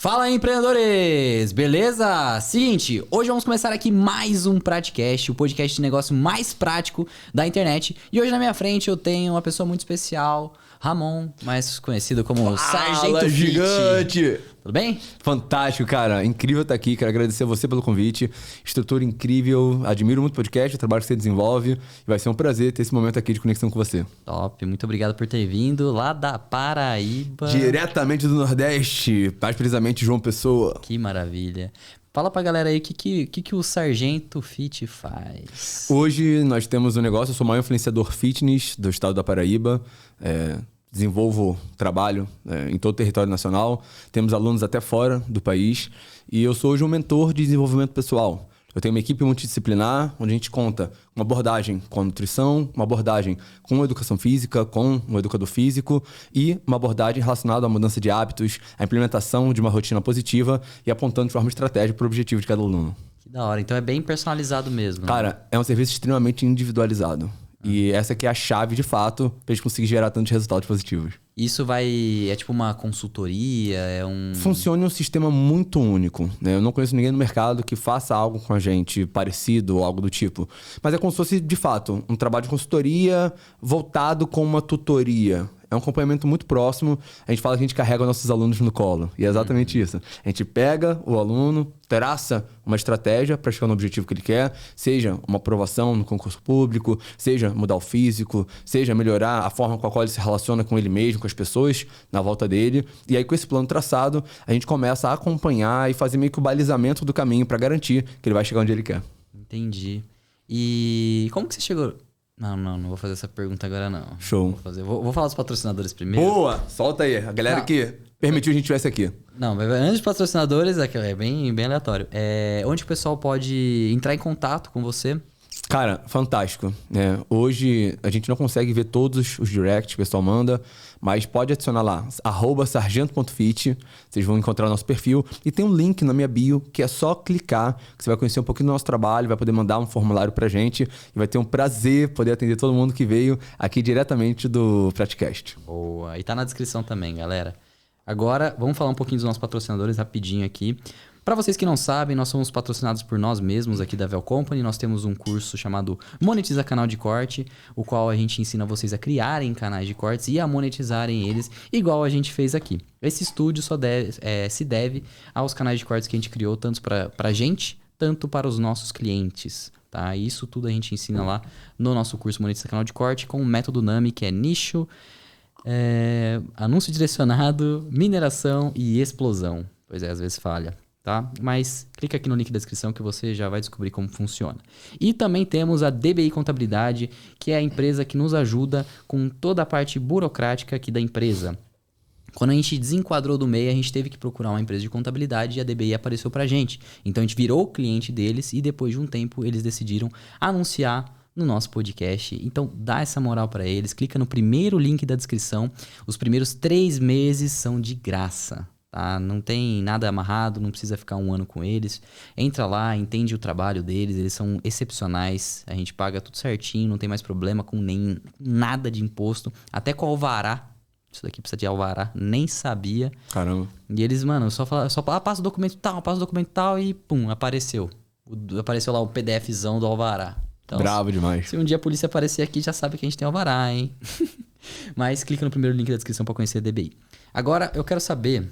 Fala aí, empreendedores! Beleza? Seguinte, hoje vamos começar aqui mais um Praticast, o podcast de negócio mais prático da internet. E hoje na minha frente eu tenho uma pessoa muito especial, Ramon, mais conhecido como Sargento Fit. Gigante! Tudo bem? Fantástico, cara. Incrível estar aqui. Quero agradecer a você pelo convite. Estrutura incrível. Admiro muito o podcast, o trabalho que você desenvolve. E vai ser um prazer ter esse momento aqui de conexão com você. Top, muito obrigado por ter vindo lá da Paraíba. Diretamente do Nordeste, mais precisamente João Pessoa. Que maravilha. Fala pra galera aí o que o Sargento Fit faz. Hoje nós temos um negócio, eu sou o maior influenciador fitness do estado da Paraíba. Desenvolvo trabalho em todo o território nacional. Temos alunos até fora do país. E eu sou hoje um mentor de desenvolvimento pessoal. Eu tenho uma equipe multidisciplinar, onde a gente conta uma abordagem com a nutrição, uma abordagem com a educação física, com um educador físico e uma abordagem relacionada à mudança de hábitos, à implementação de uma rotina positiva e apontando de forma estratégica para o objetivo de cada aluno. Que da hora. Então é bem personalizado mesmo. Cara, é um serviço extremamente individualizado. E essa que é a chave, de fato, pra gente conseguir gerar tantos resultados positivos. Isso é tipo uma consultoria, Funciona um sistema muito único, né? Eu não conheço ninguém no mercado que faça algo com a gente parecido ou algo do tipo. Mas é como se fosse, de fato, um trabalho de consultoria voltado com uma tutoria. É um acompanhamento muito próximo. A gente fala que a gente carrega nossos alunos no colo. E é exatamente isso. A gente pega o aluno, traça uma estratégia para chegar no objetivo que ele quer, seja uma aprovação no concurso público, seja mudar o físico, seja melhorar a forma com a qual ele se relaciona com ele mesmo, com as pessoas na volta dele. E aí, com esse plano traçado, a gente começa a acompanhar e fazer meio que o balizamento do caminho para garantir que ele vai chegar onde ele quer. Entendi. E como que você chegou... Não vou fazer essa pergunta agora, não. Show. Vou falar dos patrocinadores primeiro. Boa! Solta aí. A galera que permitiu a gente tivesse aqui. Não, mas antes dos patrocinadores, é bem aleatório. Onde o pessoal pode entrar em contato com você? Cara, fantástico. Hoje a gente não consegue ver todos os directs que o pessoal manda, mas pode adicionar lá, @sargento.fit, vocês vão encontrar o nosso perfil. E tem um link na minha bio, que é só clicar, que você vai conhecer um pouquinho do nosso trabalho, vai poder mandar um formulário pra gente, e vai ter um prazer poder atender todo mundo que veio aqui diretamente do Praticast. Boa, e tá na descrição também, galera. Agora, vamos falar um pouquinho dos nossos patrocinadores rapidinho aqui. Para vocês que não sabem, nós somos patrocinados por nós mesmos aqui da Vel Company. Nós temos um curso chamado Monetiza Canal de Corte, o qual a gente ensina vocês a criarem canais de cortes e a monetizarem eles, igual a gente fez aqui. Esse estúdio se deve aos canais de cortes que a gente criou, tanto para a gente, tanto para os nossos clientes. Tá? Isso tudo a gente ensina lá no nosso curso Monetiza Canal de Corte com o método NAMI, que é nicho, anúncio direcionado, mineração e explosão. Pois é, às vezes falha. Tá? Mas clica aqui no link da descrição que você já vai descobrir como funciona. E também temos a DBI Contabilidade, que é a empresa que nos ajuda com toda a parte burocrática aqui da empresa. Quando a gente desenquadrou do MEI, a gente teve que procurar uma empresa de contabilidade e a DBI apareceu pra gente. Então a gente virou cliente deles e depois de um tempo eles decidiram anunciar no nosso podcast. Então dá essa moral pra eles, clica no primeiro link da descrição. Os primeiros 3 meses são de graça. Tá? Não tem nada amarrado, não precisa ficar um ano com eles. Entra lá, entende o trabalho deles, eles são excepcionais. A gente paga tudo certinho, não tem mais problema com nem nada de imposto. Até com alvará. Isso daqui precisa de alvará, nem sabia. Caramba. E eles, mano, só passa o documento tal e pum, apareceu. Apareceu lá o PDFzão do alvará. Então, bravo demais. Se um dia a polícia aparecer aqui, já sabe que a gente tem alvará, hein? Mas clica no primeiro link da descrição para conhecer a DBI. Agora, eu quero saber...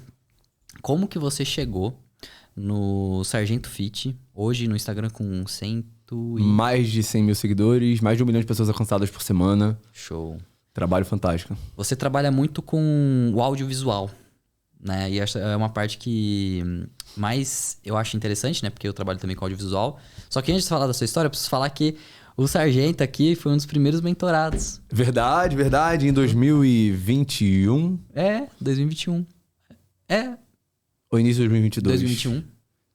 como que você chegou no Sargento Fit, hoje no Instagram com mais de 100 mil seguidores, mais de 1 milhão de pessoas alcançadas por semana. Show. Trabalho fantástico. Você trabalha muito com o audiovisual, né? E essa é uma parte que mais eu acho interessante, né? Porque eu trabalho também com audiovisual. Só que antes de falar da sua história, eu preciso falar que o Sargento aqui foi um dos primeiros mentorados. Verdade. Em 2021. 2021. Ou início de 2022? 2021.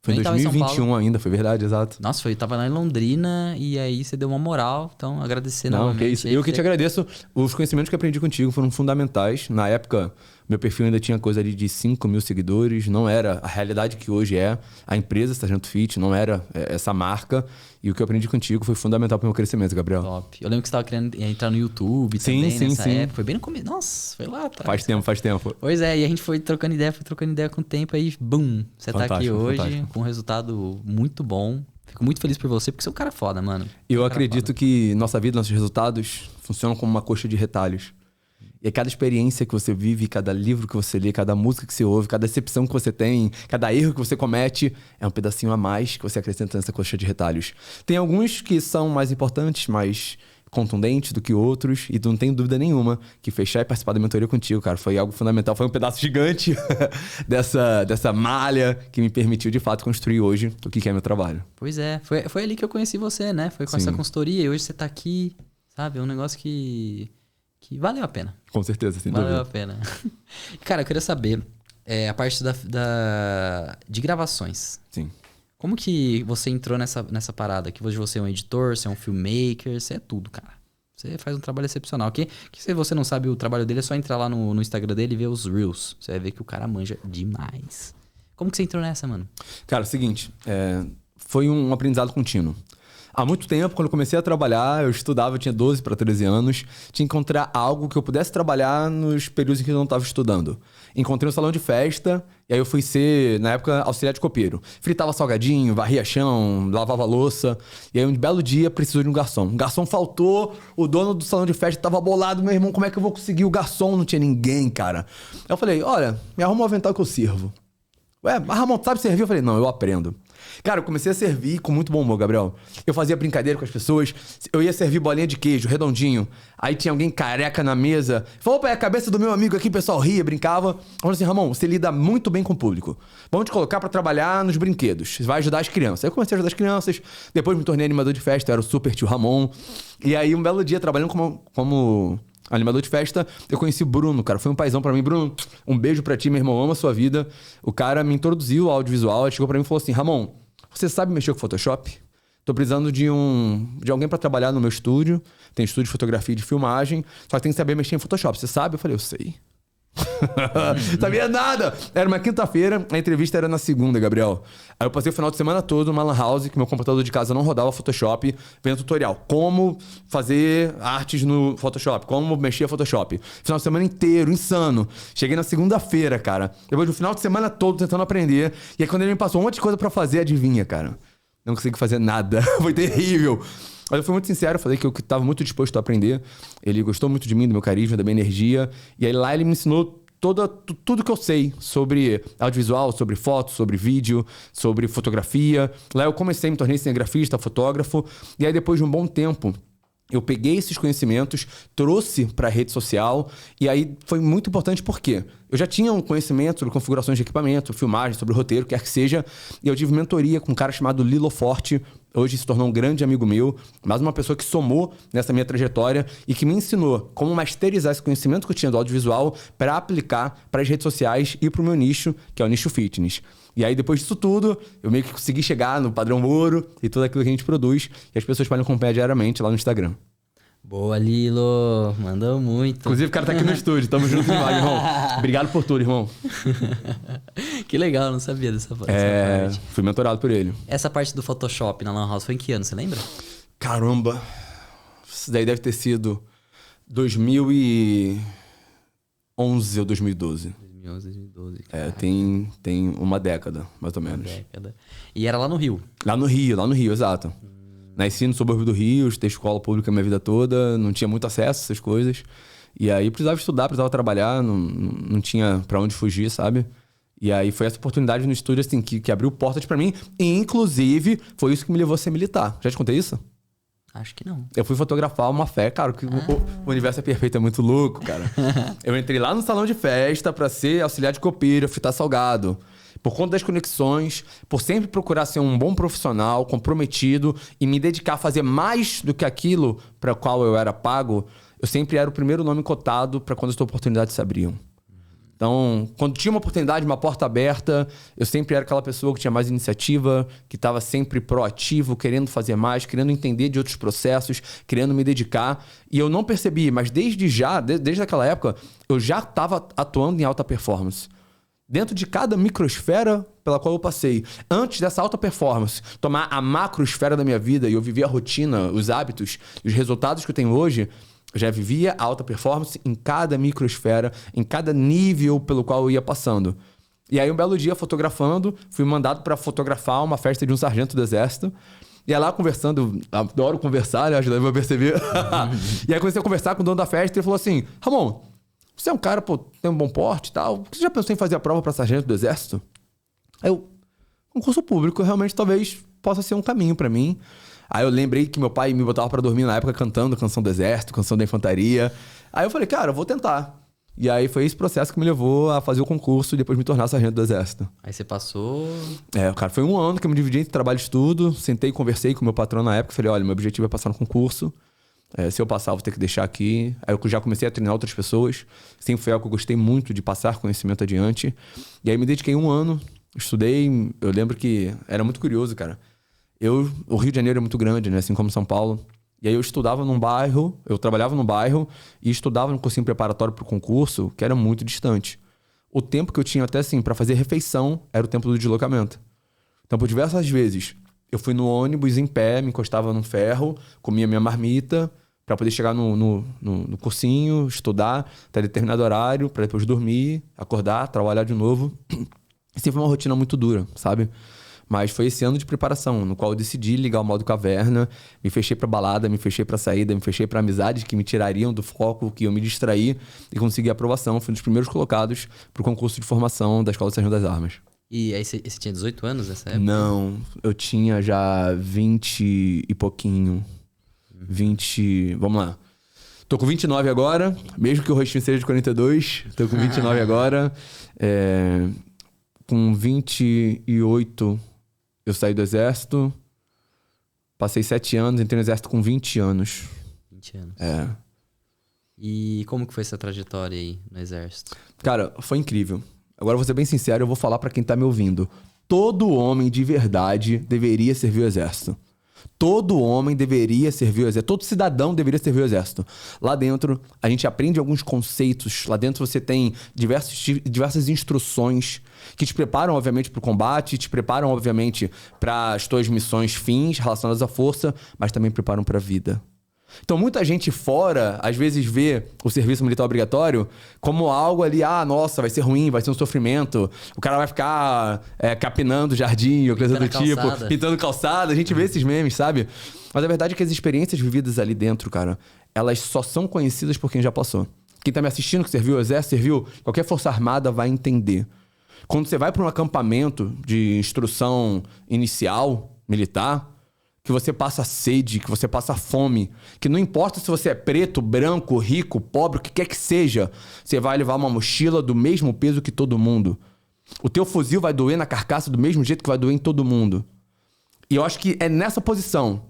Foi em 2021 ainda, foi verdade, exato. Nossa, tava lá em Londrina e aí você deu uma moral, então agradecer novamente. Que isso. Eu que te agradeço. Os conhecimentos que aprendi contigo foram fundamentais. Na época, Meu perfil ainda tinha coisa ali de 5 mil seguidores, não era a realidade que hoje é. A empresa Sargento Fit não era essa marca. E o que eu aprendi contigo foi fundamental para o meu crescimento, Gabriel. Top. Eu lembro que você estava querendo entrar no YouTube também nessa época. Foi bem no começo. Nossa, foi lá atrás. Faz tempo. Pois é, e a gente foi trocando ideia com o tempo, aí, bum, você tá aqui hoje com um resultado muito bom. Fico muito feliz por você, porque você é um cara foda, mano. Eu acredito que nossa vida, nossos resultados funcionam como uma coxa de retalhos. E cada experiência que você vive, cada livro que você lê, cada música que você ouve, cada decepção que você tem, cada erro que você comete, é um pedacinho a mais que você acrescenta nessa coxa de retalhos. Tem alguns que são mais importantes, mais contundentes do que outros, e tu não tenho dúvida nenhuma que fechar e participar da mentoria contigo, cara, foi algo fundamental, foi um pedaço gigante dessa malha que me permitiu, de fato, construir hoje o que é meu trabalho. Pois é, foi ali que eu conheci você, né? Foi com essa consultoria, e hoje você tá aqui, sabe? É um negócio que valeu a pena. Com certeza, sem dúvida. Valeu a pena. Cara, eu queria saber a parte de gravações. Sim. Como que você entrou nessa parada? Que hoje você é um editor, você é um filmmaker, você é tudo, cara. Você faz um trabalho excepcional. Que se você não sabe o trabalho dele, é só entrar lá no Instagram dele e ver os Reels. Você vai ver que o cara manja demais. Como que você entrou nessa, mano? Cara, é o seguinte, foi um aprendizado contínuo. Há muito tempo, quando eu comecei a trabalhar, eu estudava, eu tinha 12 para 13 anos, tinha que encontrar algo que eu pudesse trabalhar nos períodos em que eu não estava estudando. Encontrei um salão de festa, e aí eu fui ser, na época, auxiliar de copeiro. Fritava salgadinho, varria chão, lavava louça, e aí um belo dia precisou de um garçom. Um garçom faltou, o dono do salão de festa estava bolado, meu irmão, como é que eu vou conseguir o garçom? Não tinha ninguém, cara. Aí eu falei, olha, me arruma um avental que eu sirvo. Ué, mas Ramon, sabe servir? Eu falei, não, eu aprendo. Cara, eu comecei a servir com muito bom humor, Gabriel. Eu fazia brincadeira com as pessoas. Eu ia servir bolinha de queijo, redondinho. Aí tinha alguém careca na mesa. Falou, opa, é a cabeça do meu amigo aqui, o pessoal ria, brincava. Falei assim, Ramon, você lida muito bem com o público. Vamos te colocar pra trabalhar nos brinquedos. Você vai ajudar as crianças. Aí eu comecei a ajudar as crianças. Depois me tornei animador de festa, eu era o super tio Ramon. E aí, um belo dia, trabalhando como animador de festa, eu conheci o Bruno, cara. Foi um paizão pra mim. Bruno, um beijo pra ti, meu irmão, ama a sua vida. O cara me introduziu ao audiovisual, chegou pra mim e falou assim, Ramon, você sabe mexer com Photoshop? Tô precisando de alguém pra trabalhar no meu estúdio. Tem estúdio de fotografia e de filmagem, só que tem que saber mexer em Photoshop. Você sabe? Eu falei, eu sei. Sabia nada! Era uma quinta-feira, a entrevista era na segunda, Gabriel. Aí eu passei o final de semana todo numa lan house, que meu computador de casa não rodava Photoshop, vendo tutorial. Como fazer artes no Photoshop, como mexer no Photoshop. Final de semana inteiro, insano. Cheguei na segunda-feira, cara. Depois do final de semana todo tentando aprender. E aí quando ele me passou um monte de coisa pra fazer, adivinha, cara? Não consegui fazer nada. Foi terrível. Mas eu fui muito sincero, falei que eu estava muito disposto a aprender. Ele gostou muito de mim, do meu carisma, da minha energia. E aí lá ele me ensinou tudo que eu sei sobre audiovisual, sobre foto, sobre vídeo, sobre fotografia. Lá eu comecei, me tornei cinegrafista, fotógrafo. E aí depois de um bom tempo, eu peguei esses conhecimentos, trouxe para a rede social, e aí foi muito importante porque eu já tinha um conhecimento sobre configurações de equipamento, filmagem, sobre roteiro, quer que seja, e eu tive mentoria com um cara chamado Lilo Forte, hoje se tornou um grande amigo meu, mas uma pessoa que somou nessa minha trajetória e que me ensinou como masterizar esse conhecimento que eu tinha do audiovisual para aplicar para as redes sociais e para o meu nicho, que é o nicho fitness. E aí, depois disso tudo, eu meio que consegui chegar no padrão ouro e tudo aquilo que a gente produz. E as pessoas podem acompanhar diariamente lá no Instagram. Boa, Lilo. Mandou muito. Inclusive, o cara tá aqui no estúdio. Tamo junto demais, irmão. Obrigado por tudo, irmão. Que legal, não sabia dessa parte. Fui mentorado por ele. Essa parte do Photoshop na Lan House foi em que ano, você lembra? Caramba. Isso daí deve ter sido 2011 ou 2012. 2012. Tem uma década, mais ou menos. Uma década. E era lá no Rio? Lá no Rio, exato. Nasci no subúrbio do Rio, estudei escola pública a minha vida toda, não tinha muito acesso a essas coisas. E aí precisava estudar, precisava trabalhar, não tinha pra onde fugir, sabe? E aí foi essa oportunidade no estúdio, assim, que abriu portas pra mim. E, inclusive, foi isso que me levou a ser militar. Já te contei isso? Acho que não. Eu fui fotografar uma fé, cara, que o universo é perfeito, é muito louco, cara. Eu entrei lá no salão de festa pra ser auxiliar de copeiro, fritar salgado. Por conta das conexões, por sempre procurar ser um bom profissional, comprometido e me dedicar a fazer mais do que aquilo para o qual eu era pago, eu sempre era o primeiro nome cotado para quando as oportunidades se abriam. Então, quando tinha uma oportunidade, uma porta aberta, eu sempre era aquela pessoa que tinha mais iniciativa, que estava sempre proativo, querendo fazer mais, querendo entender de outros processos, querendo me dedicar. E eu não percebi, mas desde aquela época, eu já estava atuando em alta performance. Dentro de cada microsfera pela qual eu passei. Antes dessa alta performance, tomar a macrosfera da minha vida e eu viver a rotina, os hábitos, os resultados que eu tenho hoje, eu já vivia a alta performance em cada microsfera, em cada nível pelo qual eu ia passando. E aí, um belo dia, fotografando, fui mandado para fotografar uma festa de um sargento do exército. E aí lá conversando, adoro conversar, né? Acho que vai perceber. E aí comecei a conversar com o dono da festa e ele falou assim, Ramon, você é um cara, pô, tem um bom porte e tal. Você já pensou em fazer a prova para sargento do exército? Aí eu, concurso público realmente talvez possa ser um caminho para mim. Aí eu lembrei que meu pai me botava pra dormir na época cantando Canção do Exército, Canção da Infantaria. Aí eu falei, cara, eu vou tentar. E aí foi esse processo que me levou a fazer o concurso e depois me tornar sargento do Exército. Aí você passou... Cara, foi 1 ano que eu me dividi entre trabalho e estudo. Sentei e conversei com o meu patrão na época. Falei, olha, meu objetivo é passar no concurso. Se eu passar, eu vou ter que deixar aqui. Aí eu já comecei a treinar outras pessoas. Sempre foi algo que eu gostei muito de passar conhecimento adiante. E aí me dediquei 1 ano, estudei. Eu lembro que era muito curioso, cara. O Rio de Janeiro é muito grande, né? Assim como São Paulo. E aí eu estudava num bairro, eu trabalhava num bairro e estudava num cursinho preparatório para o concurso, que era muito distante. O tempo que eu tinha até assim para fazer refeição era o tempo do deslocamento. Então, por diversas vezes, eu fui no ônibus em pé, me encostava num ferro, comia minha marmita para poder chegar no cursinho, estudar até determinado horário, para depois dormir, acordar, trabalhar de novo. E sempre foi uma rotina muito dura, sabe? Mas foi esse ano de preparação, no qual eu decidi ligar o modo caverna, me fechei pra balada, me fechei pra saída, me fechei pra amizades que me tirariam do foco, que eu me distraí e consegui a aprovação. Fui um dos primeiros colocados pro concurso de formação da Escola de Sargento das Armas. E aí você tinha 18 anos nessa época? Não, eu tinha já 20 e pouquinho. 20... Vamos lá. Tô com 29 agora, mesmo que o rostinho seja de 42. Tô com 29 agora. Com 28... Eu saí do exército, passei 7 anos, entrei no exército com 20 anos. 20 anos. E como que foi essa trajetória aí no exército? Cara, foi incrível. Agora, vou ser bem sincero, eu vou falar pra quem tá me ouvindo. Todo homem de verdade deveria servir o exército. Todo homem deveria servir o exército. Todo cidadão deveria servir o exército. Lá dentro, a gente aprende alguns conceitos. Lá dentro você tem diversas instruções que te preparam, obviamente, para o combate, te preparam, obviamente, para as tuas missões fins relacionadas à força, mas também preparam para a vida. Então, muita gente fora, às vezes, vê o serviço militar obrigatório como algo ali, nossa, vai ser ruim, vai ser um sofrimento. O cara vai ficar capinando jardim, ou coisa do tipo, pintando calçada. A gente vê esses memes, sabe? Mas a verdade é que as experiências vividas ali dentro, cara, elas só são conhecidas por quem já passou. Quem tá me assistindo, que serviu o exército, serviu qualquer força armada, vai entender. Quando você vai para um acampamento de instrução inicial, militar, que você passa sede, que você passa fome, que não importa se você é preto, branco, rico, pobre, o que quer que seja, você vai levar uma mochila do mesmo peso que todo mundo. O teu fuzil vai doer na carcaça do mesmo jeito que vai doer em todo mundo. E eu acho que é nessa posição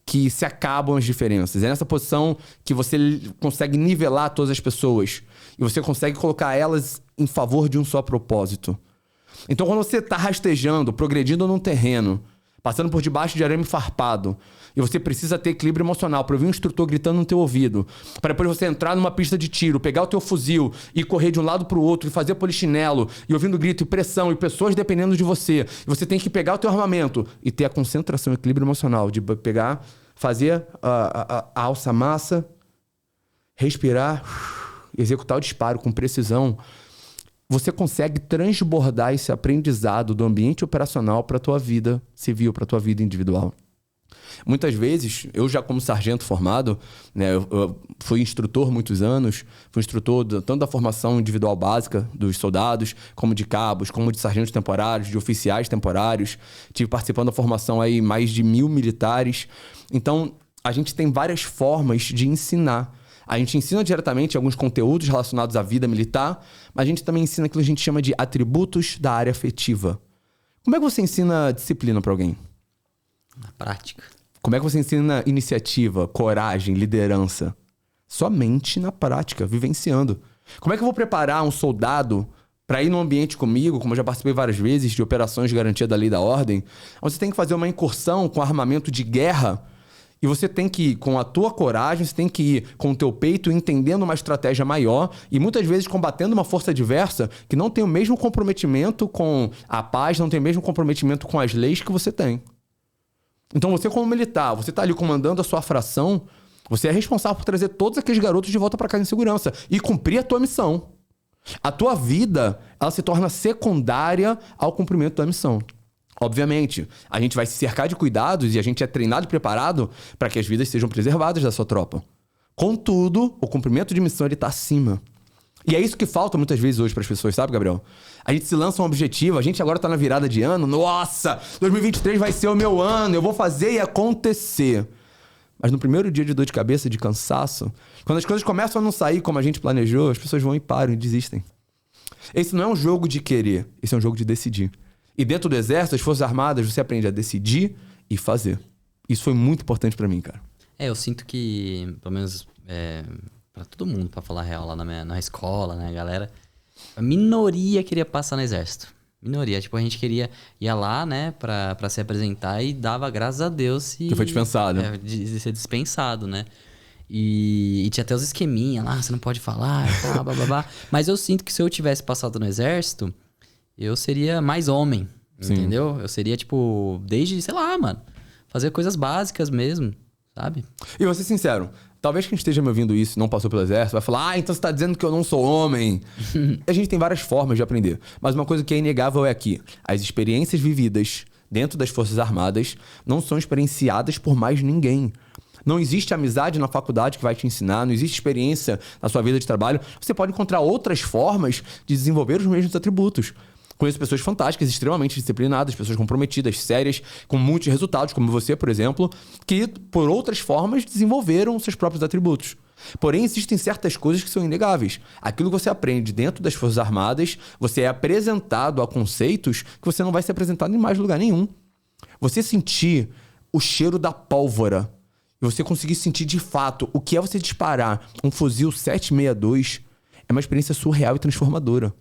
que se acabam as diferenças. É nessa posição que você consegue nivelar todas as pessoas. E você consegue colocar elas em favor de um só propósito. Então, quando você está rastejando, progredindo num terreno, passando por debaixo de arame farpado, e você precisa ter equilíbrio emocional para ouvir um instrutor gritando no teu ouvido, para depois você entrar numa pista de tiro, pegar o teu fuzil e correr de um lado para o outro e fazer polichinelo, e ouvindo grito e pressão e pessoas dependendo de você. E você tem que pegar o teu armamento e ter a concentração, o equilíbrio emocional de pegar, fazer a alça-massa, respirar, executar o disparo com precisão. Você consegue transbordar esse aprendizado do ambiente operacional para a tua vida civil, para a tua vida individual. Muitas vezes, eu já como sargento formado, né, eu fui instrutor muitos anos, fui instrutor tanto da formação individual básica dos soldados, como de cabos, como de sargentos temporários, de oficiais temporários. Tive participando da formação aí mais de 1000 militares. Então, a gente tem várias formas de ensinar. A gente ensina diretamente alguns conteúdos relacionados à vida militar, mas a gente também ensina aquilo que a gente chama de atributos da área afetiva. Como é que você ensina disciplina para alguém? Na prática. Como é que você ensina iniciativa, coragem, liderança? Somente na prática, vivenciando. Como é que eu vou preparar um soldado para ir num ambiente comigo, como eu já participei várias vezes de operações de garantia da lei e da ordem, onde você tem que fazer uma incursão com armamento de guerra e você tem que ir com a tua coragem, você tem que ir com o teu peito, entendendo uma estratégia maior e muitas vezes combatendo uma força adversa que não tem o mesmo comprometimento com a paz, não tem o mesmo comprometimento com as leis que você tem. Então você como militar, você tá ali comandando a sua fração, você é responsável por trazer todos aqueles garotos de volta para casa em segurança e cumprir a tua missão. A tua vida, ela se torna secundária ao cumprimento da missão. Obviamente, a gente vai se cercar de cuidados e a gente é treinado e preparado para que as vidas sejam preservadas da sua tropa. Contudo, o cumprimento de missão ele tá acima. E é isso que falta muitas vezes hoje para as pessoas, sabe, Gabriel? A gente se lança um objetivo, a gente agora tá na virada de ano, nossa, 2023 vai ser o meu ano, eu vou fazer e acontecer. Mas no primeiro dia de dor de cabeça, de cansaço, quando as coisas começam a não sair como a gente planejou, as pessoas vão e param e desistem. Esse não é um jogo de querer, esse é um jogo de decidir. E dentro do exército, as Forças Armadas, você aprende a decidir e fazer. Isso foi muito importante pra mim, cara. Eu sinto que, pelo menos pra todo mundo, pra falar a real, lá na escola, né, galera, a minoria queria passar no exército. Minoria. Tipo, a gente ia lá, né, pra se apresentar e dava graças a Deus se... Que foi dispensado. De ser dispensado, né? E tinha até os esqueminha lá, você não pode falar e tal, bababá. Mas eu sinto que se eu tivesse passado no exército, eu seria mais homem, entendeu? Eu seria, tipo, desde, sei lá, mano, fazer coisas básicas mesmo, sabe? E vou ser sincero, talvez quem esteja me ouvindo isso e não passou pelo exército vai falar, então você tá dizendo que eu não sou homem. A gente tem várias formas de aprender. Mas uma coisa que é inegável é que as experiências vividas dentro das Forças Armadas não são experienciadas por mais ninguém. Não existe amizade na faculdade que vai te ensinar, não existe experiência na sua vida de trabalho. Você pode encontrar outras formas de desenvolver os mesmos atributos. Conheço pessoas fantásticas, extremamente disciplinadas, pessoas comprometidas, sérias, com muitos resultados, como você, por exemplo, que por outras formas desenvolveram seus próprios atributos. Porém, existem certas coisas que são inegáveis. Aquilo que você aprende dentro das Forças Armadas, você é apresentado a conceitos que você não vai ser apresentado em mais lugar nenhum. Você sentir o cheiro da pólvora e você conseguir sentir de fato o que é você disparar um fuzil 7.62 é uma experiência surreal e transformadora.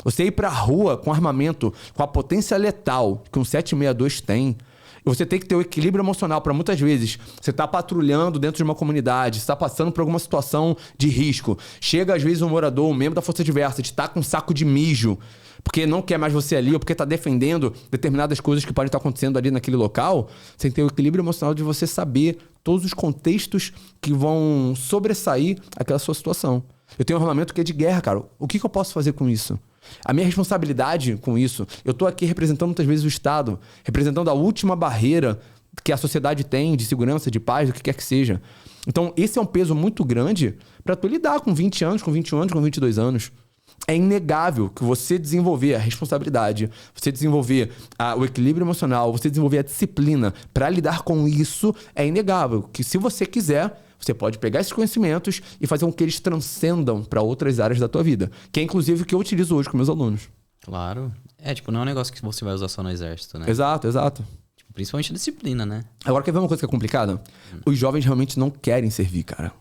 Você ir pra rua com armamento, com a potência letal que um 7.62 tem, e você tem que ter o equilíbrio emocional para muitas vezes você tá patrulhando dentro de uma comunidade, você tá passando por alguma situação de risco. Chega às vezes um morador, um membro da força adversa, te tá com um saco de mijo, porque não quer mais você ali, ou porque tá defendendo determinadas coisas que podem estar acontecendo ali naquele local. Você tem que ter o equilíbrio emocional de você saber todos os contextos que vão sobressair aquela sua situação. Eu tenho um armamento que é de guerra, cara. O que eu posso fazer com isso? A minha responsabilidade com isso, eu tô aqui representando muitas vezes o Estado, representando a última barreira que a sociedade tem de segurança, de paz, do que quer que seja. Então, esse é um peso muito grande para tu lidar com 20 anos, com 21 anos, com 22 anos. É inegável que você desenvolver a responsabilidade, você desenvolver o equilíbrio emocional, você desenvolver a disciplina para lidar com isso, é inegável. Que se você quiser, você pode pegar esses conhecimentos e fazer com que eles transcendam para outras áreas da tua vida. Que é inclusive o que eu utilizo hoje com meus alunos. Claro. Tipo, não é um negócio que você vai usar só no exército, né? Exato, exato. Tipo, principalmente a disciplina, né? Agora, quer ver uma coisa que é complicada? Os jovens realmente não querem servir, cara.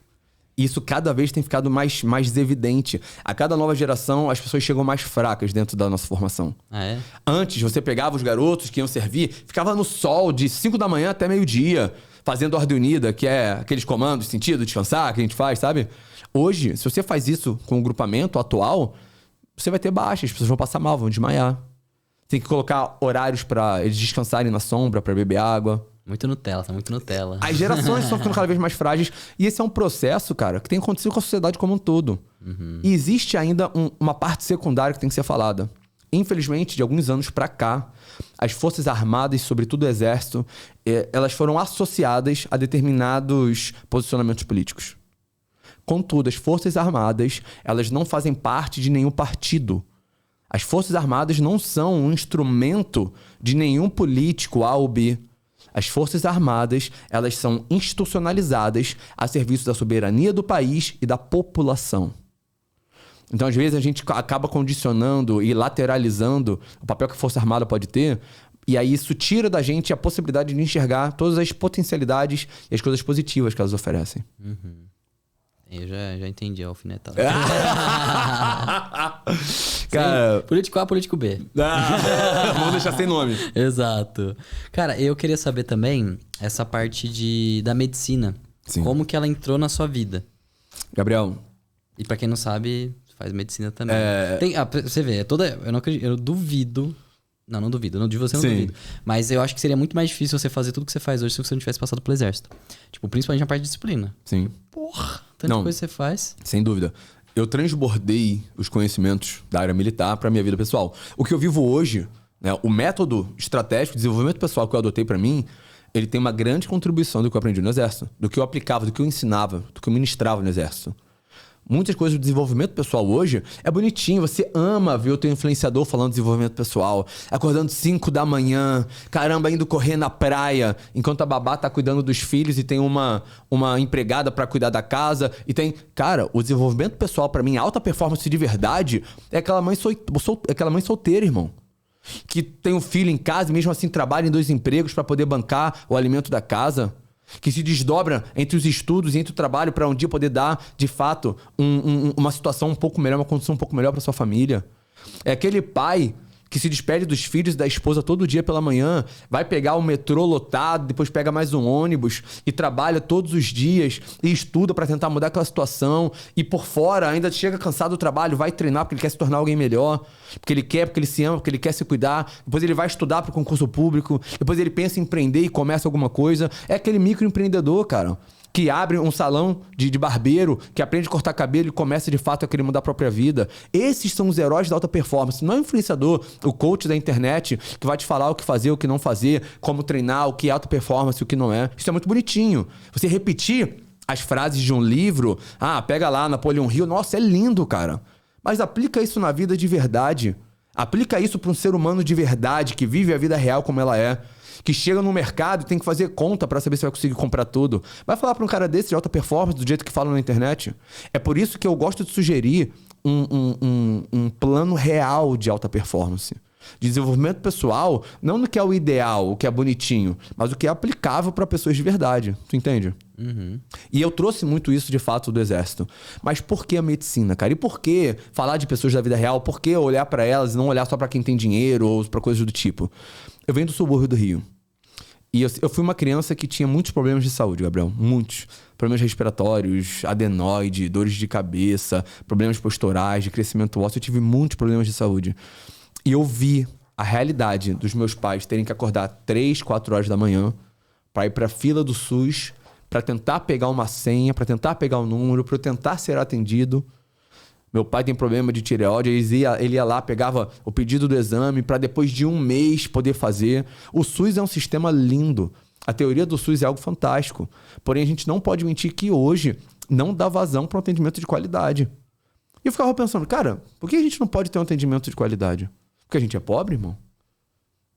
Isso cada vez tem ficado mais evidente. A cada nova geração, as pessoas chegam mais fracas dentro da nossa formação. Ah, é? Antes, você pegava os garotos que iam servir, ficava no sol de 5 da manhã até meio-dia, fazendo ordem unida, que é aqueles comandos, sentido, descansar, que a gente faz, sabe? Hoje, se você faz isso com o grupamento atual, você vai ter baixa, as pessoas vão passar mal, vão desmaiar. Tem que colocar horários para eles descansarem na sombra, para beber água. Muito Nutella, tá muito Nutella. As gerações estão ficando cada vez mais frágeis. E esse é um processo, cara, que tem acontecido com a sociedade como um todo. E existe ainda uma parte secundária que tem que ser falada. Infelizmente, de alguns anos pra cá, as Forças Armadas, sobretudo o Exército, elas foram associadas a determinados posicionamentos políticos. Contudo, as Forças Armadas, elas não fazem parte de nenhum partido. As Forças Armadas não são um instrumento de nenhum político A ou B. As Forças Armadas, elas são institucionalizadas a serviço da soberania do país e da população. Então, às vezes, a gente acaba condicionando e lateralizando o papel que a Força Armada pode ter, e aí isso tira da gente a possibilidade de enxergar todas as potencialidades e as coisas positivas que elas oferecem. Eu já entendi a alfinetada. Cara, Político A, político B. vamos deixar sem nome. Exato. Cara, eu queria saber também essa parte da medicina. Sim. Como que ela entrou na sua vida? Gabriel, E pra quem não sabe, faz medicina também. Você vê, eu não acredito, eu duvido. Não duvido. De você eu não Sim. duvido. Mas eu acho que seria muito mais difícil você fazer tudo que você faz hoje se você não tivesse passado pelo exército. Tipo, principalmente na parte de disciplina. sim, Porra, tanta Não. coisa que você faz. sem dúvida. Eu transbordei os conhecimentos da área militar pra minha vida pessoal. O que eu vivo hoje, né, o método estratégico de desenvolvimento pessoal que eu adotei pra mim, ele tem uma grande contribuição do que eu aprendi no exército, do que eu aplicava, do que eu ensinava, do que eu ministrava no exército. Muitas coisas do desenvolvimento pessoal hoje é bonitinho. Você ama ver o teu influenciador falando de desenvolvimento pessoal. Acordando 5 da manhã. Caramba, indo correr na praia. Enquanto a babá tá cuidando dos filhos e tem uma empregada pra cuidar da casa. E tem... Cara, o desenvolvimento pessoal pra mim, alta performance de verdade, é aquela mãe solteira, irmão. Que tem um filho em casa e mesmo assim trabalha em 2 empregos pra poder bancar o alimento da casa. Que se desdobra entre os estudos e entre o trabalho para um dia poder dar, de fato, uma situação um pouco melhor, uma condição um pouco melhor para sua família. É aquele pai que se despede dos filhos e da esposa todo dia pela manhã, vai pegar o metrô lotado, depois pega mais um ônibus e trabalha todos os dias e estuda para tentar mudar aquela situação e por fora ainda chega cansado do trabalho, vai treinar porque ele quer se tornar alguém melhor, porque ele se ama, porque ele quer se cuidar, depois ele vai estudar para o concurso público, depois ele pensa em empreender e começa alguma coisa. É aquele microempreendedor, cara, que abre um salão de barbeiro, que aprende a cortar cabelo e começa de fato a querer mudar a própria vida. Esses são os heróis da alta performance. Não é o influenciador, o coach da internet, que vai te falar o que fazer, o que não fazer, como treinar, o que é alta performance e o que não é. Isso é muito bonitinho. Você repetir as frases de um livro, pega lá Napoleão Hill, nossa, é lindo, cara. Mas aplica isso na vida de verdade. Aplica isso para um ser humano de verdade, que vive a vida real como ela é. Que chega no mercado e tem que fazer conta pra saber se vai conseguir comprar tudo. Vai falar pra um cara desse de alta performance do jeito que fala na internet? É por isso que eu gosto de sugerir um plano real de alta performance. De desenvolvimento pessoal, não no que é o ideal, o que é bonitinho, mas o que é aplicável pra pessoas de verdade. Tu entende? Uhum. E eu trouxe muito isso de fato do exército. Mas por que a medicina, cara? E por que falar de pessoas da vida real? Por que olhar pra elas e não olhar só pra quem tem dinheiro ou pra coisas do tipo? Eu venho do subúrbio do Rio. E eu fui uma criança que tinha muitos problemas de saúde, Gabriel. Muitos. Problemas respiratórios, adenoide, dores de cabeça, problemas posturais, de crescimento ósseo. Eu tive muitos problemas de saúde. E eu vi a realidade dos meus pais terem que acordar 3, 4 horas da manhã para ir para a fila do SUS, para tentar pegar uma senha, para tentar pegar um número, para eu tentar ser atendido. Meu pai tem problema de tireoide, ele ia lá, pegava o pedido do exame para depois de 1 mês poder fazer. O SUS é um sistema lindo. A teoria do SUS é algo fantástico. Porém, a gente não pode mentir que hoje não dá vazão para um atendimento de qualidade. E eu ficava pensando, cara, por que a gente não pode ter um atendimento de qualidade? Porque a gente é pobre, irmão?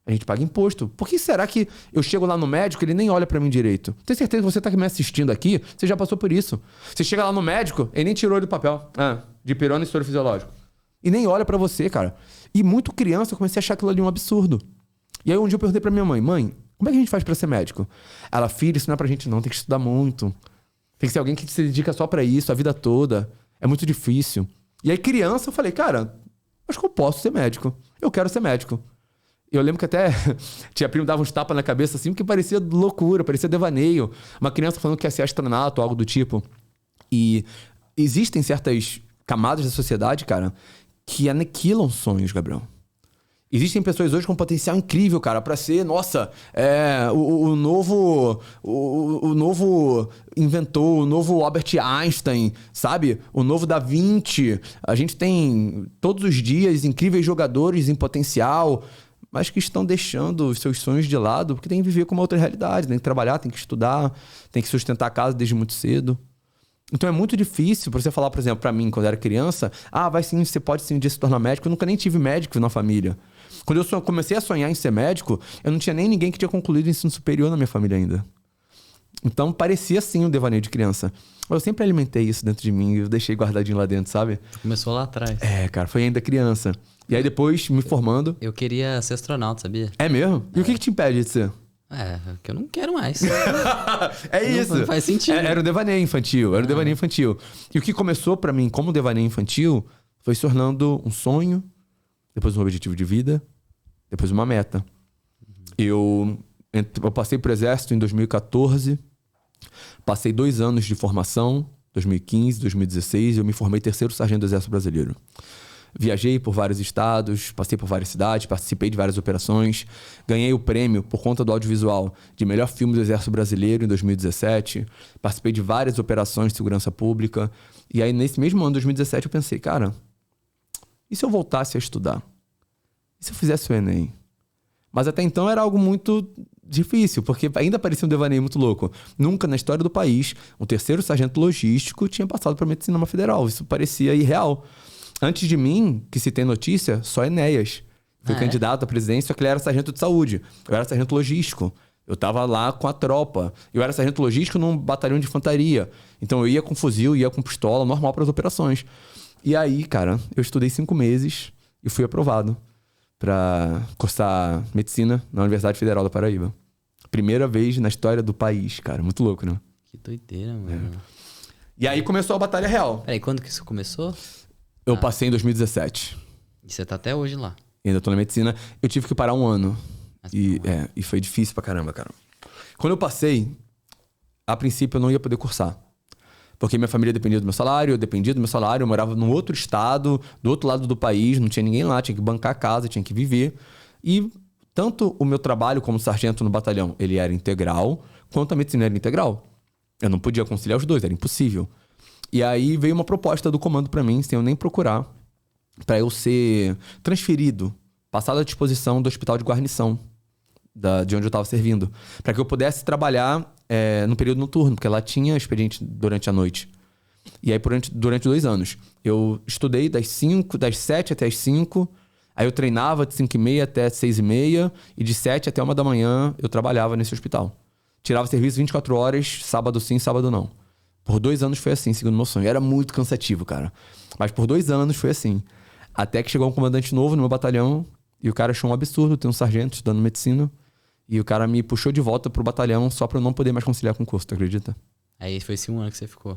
A gente paga imposto. Por que será que eu chego lá no médico e ele nem olha pra mim direito? Tenho certeza que você tá me assistindo aqui, você já passou por isso. Você chega lá no médico, ele nem tirou ele do papel. De pirona e soro fisiológico. E nem olha pra você, cara. E muito criança eu comecei a achar aquilo ali um absurdo. E aí um dia eu perguntei pra minha mãe, como é que a gente faz pra ser médico? Ela, filho, isso não é pra gente não, tem que estudar muito. Tem que ser alguém que se dedica só pra isso a vida toda. É muito difícil. E aí criança eu falei, cara, acho que eu posso ser médico. Eu quero ser médico. Eu lembro que até tia primo dava uns tapas na cabeça assim, porque parecia loucura, parecia devaneio. Uma criança falando que ia ser astronauta ou algo do tipo. E existem certas camadas da sociedade, cara, que aniquilam sonhos, Gabriel. Existem pessoas hoje com potencial incrível, cara, pra ser, nossa, o novo inventor, o novo Albert Einstein, sabe? O novo Da Vinci. A gente tem todos os dias incríveis jogadores em potencial, mas que estão deixando os seus sonhos de lado porque tem que viver com uma outra realidade, tem que trabalhar, tem que estudar, tem que sustentar a casa desde muito cedo. Então é muito difícil pra você falar, por exemplo, pra mim, quando eu era criança, vai sim, você pode sim um dia se tornar médico. Eu nunca nem tive médico na família. Quando eu comecei a sonhar em ser médico, eu não tinha nem ninguém que tinha concluído o ensino superior na minha família ainda. Então parecia sim um devaneio de criança. Eu sempre alimentei isso dentro de mim e eu deixei guardadinho lá dentro, sabe? Começou lá atrás. Cara, foi ainda criança. E aí depois, me formando... Eu queria ser astronauta, sabia? É mesmo? E o que te impede de ser? Que eu não quero mais. É isso. Não faz sentido. Era o devaneio infantil. Era o devaneio infantil. E o que começou pra mim como devaneio infantil foi se tornando um sonho, depois um objetivo de vida, depois uma meta. Eu passei pro Exército em 2014, passei 2 anos de formação, 2015, 2016, e eu me formei 3º sargento do Exército Brasileiro. Viajei por vários estados, passei por várias cidades, participei de várias operações. Ganhei o prêmio, por conta do audiovisual, de melhor filme do Exército Brasileiro em 2017. Participei de várias operações de segurança pública. E aí, nesse mesmo ano, 2017, eu pensei, cara, e se eu voltasse a estudar? E se eu fizesse o Enem? Mas até então era algo muito difícil, porque ainda parecia um devaneio muito louco. Nunca na história do país, um 3º sargento logístico tinha passado para medicina numa federal. Isso parecia irreal. Antes de mim, que se tem notícia, só Enéas. Foi candidato à presidência, só que ele era sargento de saúde. Eu era sargento logístico. Eu tava lá com a tropa. Eu era sargento logístico num batalhão de infantaria. Então eu ia com fuzil, ia com pistola, normal para as operações. E aí, cara, eu estudei 5 meses e fui aprovado para cursar medicina na Universidade Federal da Paraíba. Primeira vez na história do país, cara. Muito louco, né? Que doideira, mano. E aí começou a batalha real. Peraí, quando que isso começou? Eu passei em 2017. E você tá até hoje lá. Ainda tô na medicina. Eu tive que parar 1 ano. E foi difícil pra caramba, cara. Quando eu passei, a princípio eu não ia poder cursar. Porque minha família dependia do meu salário, eu dependia do meu salário, eu morava num outro estado, do outro lado do país, não tinha ninguém lá, tinha que bancar a casa, tinha que viver. E tanto o meu trabalho como sargento no batalhão, ele era integral, quanto a medicina era integral. Eu não podia conciliar os dois, era impossível. E aí veio uma proposta do comando pra mim, sem eu nem procurar, pra eu ser transferido, passado à disposição do hospital de guarnição, de onde eu tava servindo, pra que eu pudesse trabalhar no período noturno, porque lá tinha expediente durante a noite. E aí durante 2 anos, eu estudei das 7 até as 5, aí eu treinava de 5h30 até 6h30, e de 7 até 1 da manhã eu trabalhava nesse hospital. Tirava serviço 24 horas, sábado sim, sábado não. Por 2 anos foi assim, segundo meu sonho. Era muito cansativo, cara. Mas por 2 anos foi assim. Até que chegou um comandante novo no meu batalhão e o cara achou um absurdo ter um sargento estudando medicina. E o cara me puxou de volta pro batalhão só pra eu não poder mais conciliar com o curso, tu acredita? Aí foi esse 1 ano que você ficou.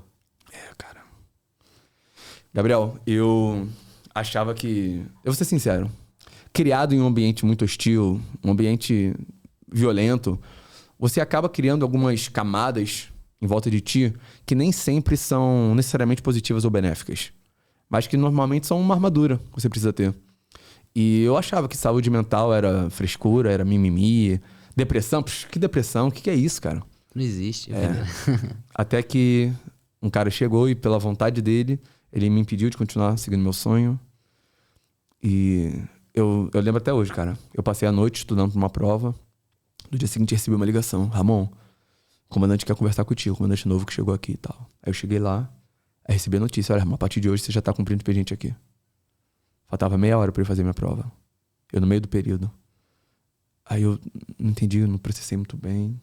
Cara. Gabriel, eu achava que... Eu vou ser sincero. Criado em um ambiente muito hostil, um ambiente violento, você acaba criando algumas camadas em volta de ti que nem sempre são necessariamente positivas ou benéficas, mas que normalmente são uma armadura que você precisa ter. E eu achava que saúde mental era frescura, era mimimi, depressão. Puxa, que depressão? O que é isso, cara? Não existe. Até que um cara chegou e, pela vontade dele, ele me impediu de continuar seguindo meu sonho. E eu lembro até hoje, cara. Eu passei a noite estudando pra uma prova. No dia seguinte recebi uma ligação. Ramon, o comandante quer conversar contigo, o comandante novo que chegou aqui e tal. Aí eu cheguei lá, aí recebi a notícia. Olha, a partir de hoje você já tá cumprindo o expediente aqui. Faltava meia hora pra eu fazer minha prova. Eu no meio do período. Aí eu não entendi, não processei muito bem.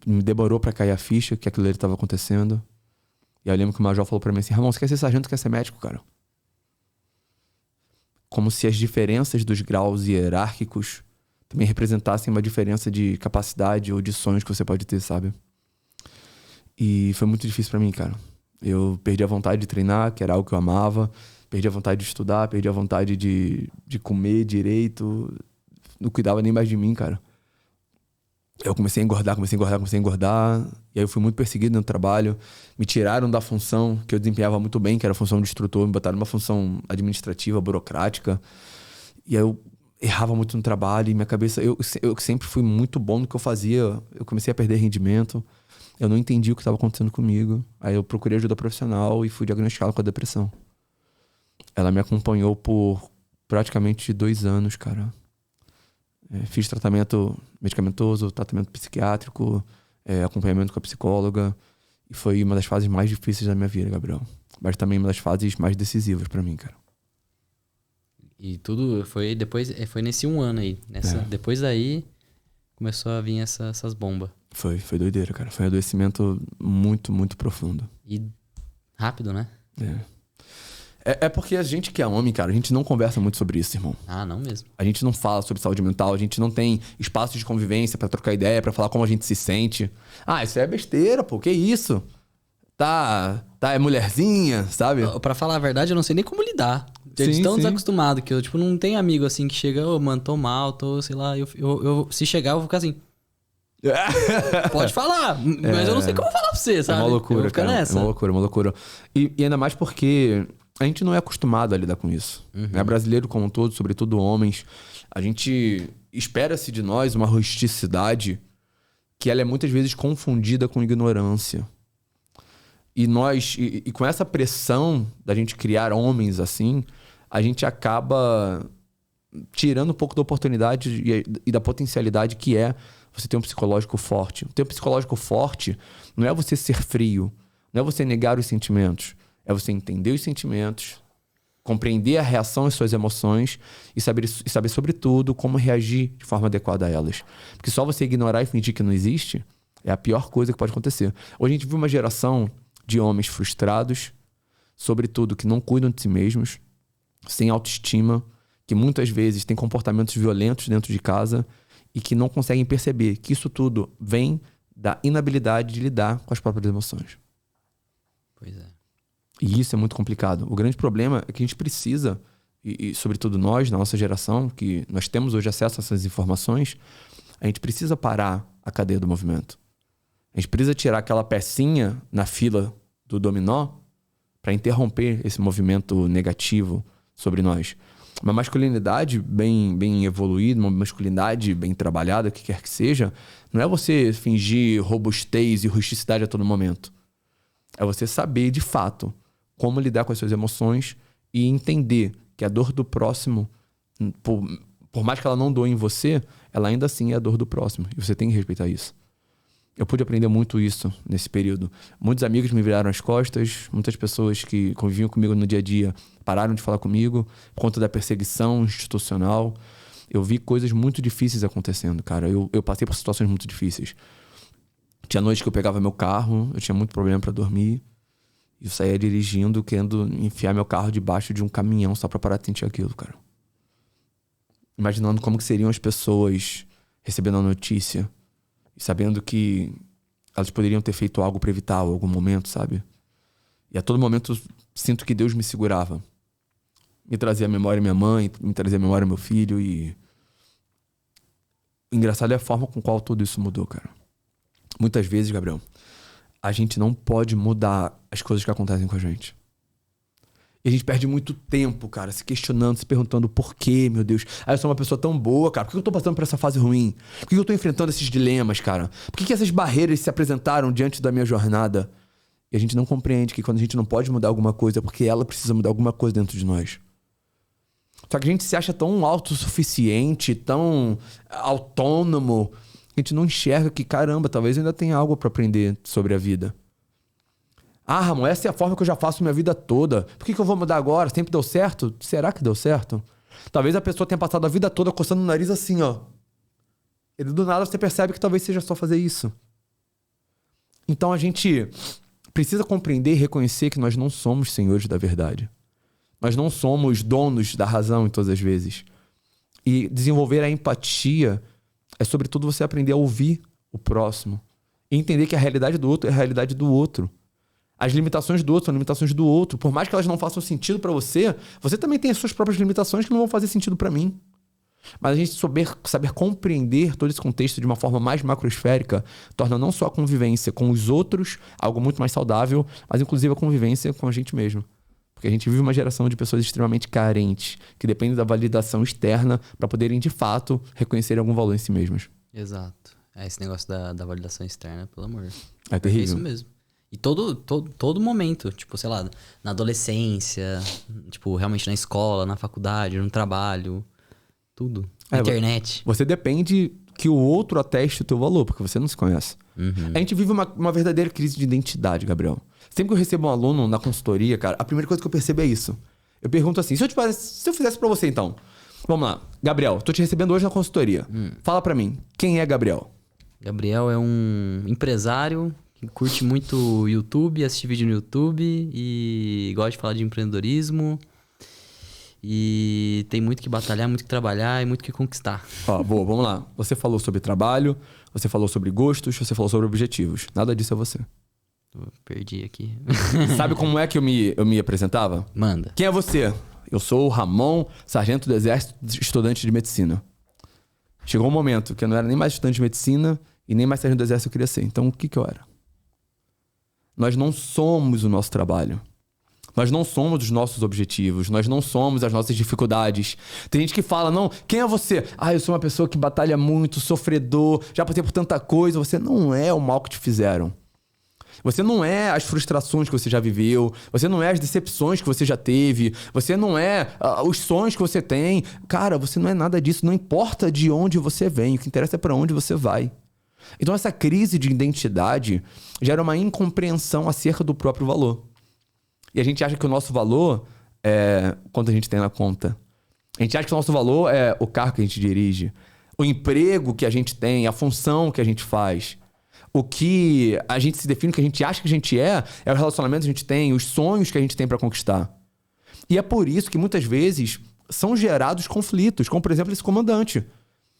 Me demorou pra cair a ficha que aquilo ali tava acontecendo. E aí eu lembro que o major falou pra mim assim: Ramon, você quer ser sargento ou quer ser médico, cara? Como se as diferenças dos graus hierárquicos também representassem uma diferença de capacidade ou de sonhos que você pode ter, sabe? E foi muito difícil pra mim, cara. Eu perdi a vontade de treinar, que era algo que eu amava. Perdi a vontade de estudar, perdi a vontade de comer direito. Não cuidava nem mais de mim, cara. Eu comecei a engordar. E aí eu fui muito perseguido no trabalho. Me tiraram da função que eu desempenhava muito bem, que era a função de instrutor. Me botaram numa função administrativa, burocrática. E aí eu errava muito no trabalho. E minha cabeça... Eu sempre fui muito bom no que eu fazia. Eu comecei a perder rendimento. Eu não entendi o que estava acontecendo comigo. Aí eu procurei ajuda profissional e fui diagnosticado com a depressão. Ela me acompanhou por praticamente 2 anos, cara. Fiz tratamento medicamentoso, tratamento psiquiátrico, acompanhamento com a psicóloga. E foi uma das fases mais difíceis da minha vida, Gabriel. Mas também uma das fases mais decisivas pra mim, cara. E tudo foi depois... Foi nesse 1 ano aí. Depois daí, começou a vir essas bombas. Foi doideira, cara. Foi um adoecimento muito, muito profundo. E rápido, né? É porque a gente que é homem, cara, a gente não conversa muito sobre isso, irmão. Ah, não mesmo. A gente não fala sobre saúde mental, a gente não tem espaço de convivência pra trocar ideia, pra falar como a gente se sente. Ah, isso é besteira, pô, que isso? É mulherzinha, sabe? Pra falar a verdade, eu não sei nem como lidar. De Sim, tão sim. desacostumado que eu, tipo, não tenho amigo assim que chega, ô, mano, tô mal, tô, sei lá, se chegar, eu vou ficar assim. Pode falar, mas eu não sei como falar pra você, É sabe? uma Eu loucura, vou ficar cara. nessa. É uma loucura, é uma loucura. E ainda mais porque a gente não é acostumado a lidar com isso. Né? Brasileiro como um todo, sobretudo homens, a gente espera-se de nós uma rusticidade que ela é muitas vezes confundida com ignorância. E nós, e com essa pressão da gente criar homens assim, a gente acaba tirando um pouco da oportunidade e da potencialidade que é você ter um psicológico forte. Ter um psicológico forte não é você ser frio, não é você negar os sentimentos, é você entender os sentimentos, compreender a reação às suas emoções e saber sobretudo, como reagir de forma adequada a elas. Porque só você ignorar e fingir que não existe é a pior coisa que pode acontecer. Hoje a gente vive uma geração de homens frustrados, sobretudo que não cuidam de si mesmos, sem autoestima, que muitas vezes têm comportamentos violentos dentro de casa e que não conseguem perceber que isso tudo vem da inabilidade de lidar com as próprias emoções. Pois é. E isso é muito complicado. O grande problema é que a gente precisa, e sobretudo nós, na nossa geração, que nós temos hoje acesso a essas informações, a gente precisa parar a cadeia do movimento. A gente precisa tirar aquela pecinha na fila do dominó para interromper esse movimento negativo sobre nós. Uma masculinidade bem evoluída, uma masculinidade bem trabalhada, o que quer que seja, não é você fingir robustez e rusticidade a todo momento. É você saber, de fato, como lidar com as suas emoções e entender que a dor do próximo, por mais que ela não doe em você, ela ainda assim é a dor do próximo. E você tem que respeitar isso. Eu pude aprender muito isso nesse período. Muitos amigos me viraram as costas, muitas pessoas que conviviam comigo no dia a dia pararam de falar comigo por conta da perseguição institucional. Eu vi coisas muito difíceis acontecendo, cara. Eu passei por situações muito difíceis. Tinha noites que eu pegava meu carro, eu tinha muito problema para dormir. E eu saía dirigindo, querendo enfiar meu carro debaixo de um caminhão só pra parar de sentir aquilo, cara. Imaginando como que seriam as pessoas recebendo a notícia e sabendo que elas poderiam ter feito algo pra evitar algum momento, sabe? E a todo momento sinto que Deus me segurava. Me trazia à memória minha mãe, me trazia à memória meu filho e... O engraçado é a forma com qual tudo isso mudou, cara. Muitas vezes, Gabriel, a gente não pode mudar as coisas que acontecem com a gente. E a gente perde muito tempo, cara, se questionando, se perguntando por quê, meu Deus. Eu sou uma pessoa tão boa, cara. Por que eu tô passando por essa fase ruim? Por que eu tô enfrentando esses dilemas, cara? Por que essas barreiras se apresentaram diante da minha jornada? E a gente não compreende que quando a gente não pode mudar alguma coisa é porque ela precisa mudar alguma coisa dentro de nós. Só que a gente se acha tão autossuficiente, tão autônomo, a gente não enxerga que, caramba, talvez eu ainda tenha algo pra aprender sobre a vida. Ah, Ramon, essa é a forma que eu já faço minha vida toda. Por que eu vou mudar agora? Sempre deu certo? Será que deu certo? Talvez a pessoa tenha passado a vida toda coçando o nariz assim, ó. E do nada você percebe que talvez seja só fazer isso. Então a gente precisa compreender e reconhecer que nós não somos senhores da verdade. Nós não somos donos da razão em todas as vezes. E desenvolver a empatia é, sobretudo, você aprender a ouvir o próximo. E entender que a realidade do outro é a realidade do outro. As limitações do outro são limitações do outro. Por mais que elas não façam sentido pra você, você também tem as suas próprias limitações que não vão fazer sentido pra mim. Mas a gente saber compreender todo esse contexto de uma forma mais macroesférica torna não só a convivência com os outros algo muito mais saudável, mas inclusive a convivência com a gente mesmo. Porque a gente vive uma geração de pessoas extremamente carentes, que dependem da validação externa para poderem, de fato, reconhecer algum valor em si mesmas. Exato. É esse negócio da validação externa, pelo amor. É terrível. É isso mesmo. E todo momento, tipo, sei lá, na adolescência, tipo, realmente na escola, na faculdade, no trabalho, tudo. Na internet. Você depende que o outro ateste o teu valor, porque você não se conhece. Uhum. A gente vive uma verdadeira crise de identidade, Gabriel. Sempre que eu recebo um aluno na consultoria, cara, a primeira coisa que eu percebo é isso. Eu pergunto assim, se eu fizesse pra você então, vamos lá, Gabriel, tô te recebendo hoje na consultoria. Fala pra mim, quem é Gabriel? Gabriel é um empresário curte muito YouTube, assistir vídeo no YouTube e gosta de falar de empreendedorismo. E tem muito que batalhar, muito que trabalhar e muito que conquistar. Ó, boa, vamos lá. Você falou sobre trabalho, você falou sobre gostos, você falou sobre objetivos. Nada disso é você. Perdi aqui. Sabe como é que eu me apresentava? Manda. Quem é você? Eu sou o Ramon, sargento do Exército, estudante de medicina. Chegou um momento que eu não era nem mais estudante de medicina e nem mais sargento do Exército eu queria ser. Então, o que eu era? Nós não somos o nosso trabalho. Nós não somos os nossos objetivos. Nós não somos as nossas dificuldades. Tem gente que fala, não, quem é você? Ah, eu sou uma pessoa que batalha muito, sofredor, já passei por tanta coisa. Você não é o mal que te fizeram. Você não é as frustrações que você já viveu. Você não é as decepções que você já teve. Você não é os sonhos que você tem. Cara, você não é nada disso. Não importa de onde você vem. O que interessa é para onde você vai. Então essa crise de identidade gera uma incompreensão acerca do próprio valor. E a gente acha que o nosso valor é quanto a gente tem na conta. A gente acha que o nosso valor é o carro que a gente dirige, o emprego que a gente tem, a função que a gente faz. O que a gente se define, o que a gente acha que a gente é o relacionamento que a gente tem, os sonhos que a gente tem para conquistar. E é por isso que muitas vezes são gerados conflitos, como por exemplo esse comandante.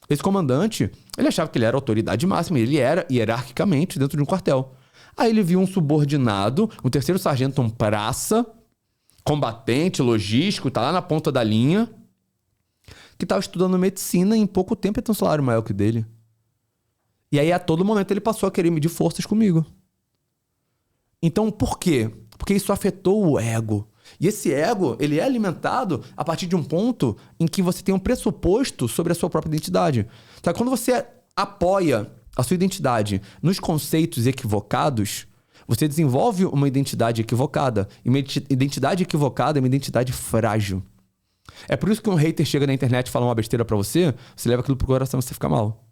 Esse comandante, ele achava que ele era a autoridade máxima, ele era hierarquicamente dentro de um quartel. Aí ele viu um subordinado, um terceiro sargento, um praça, combatente, logístico, tá lá na ponta da linha, que estava estudando medicina e em pouco tempo ele tem um salário maior que o dele. E aí a todo momento ele passou a querer medir forças comigo. Então por quê? Porque isso afetou o ego. E esse ego, ele é alimentado a partir de um ponto em que você tem um pressuposto sobre a sua própria identidade. Então, quando você apoia a sua identidade nos conceitos equivocados, você desenvolve uma identidade equivocada. E uma identidade equivocada é uma identidade frágil. É por isso que um hater chega na internet e fala uma besteira pra você, você leva aquilo pro coração e você fica mal.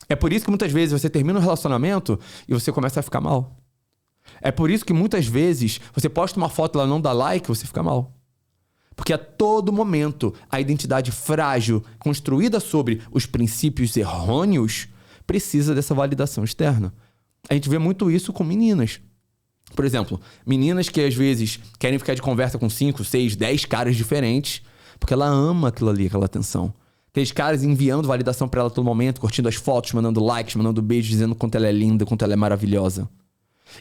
É por isso que muitas vezes você termina um relacionamento e você começa a ficar mal. É por isso que muitas vezes você posta uma foto e ela não dá like, você fica mal. Porque a todo momento a identidade frágil, construída sobre os princípios errôneos, precisa dessa validação externa. A gente vê muito isso com meninas. Por exemplo, meninas que às vezes querem ficar de conversa com 5, 6, 10 caras diferentes, porque ela ama aquilo ali, aquela atenção. Aqueles caras enviando validação pra ela a todo momento, curtindo as fotos, mandando likes, mandando beijos, dizendo quanto ela é linda, quanto ela é maravilhosa.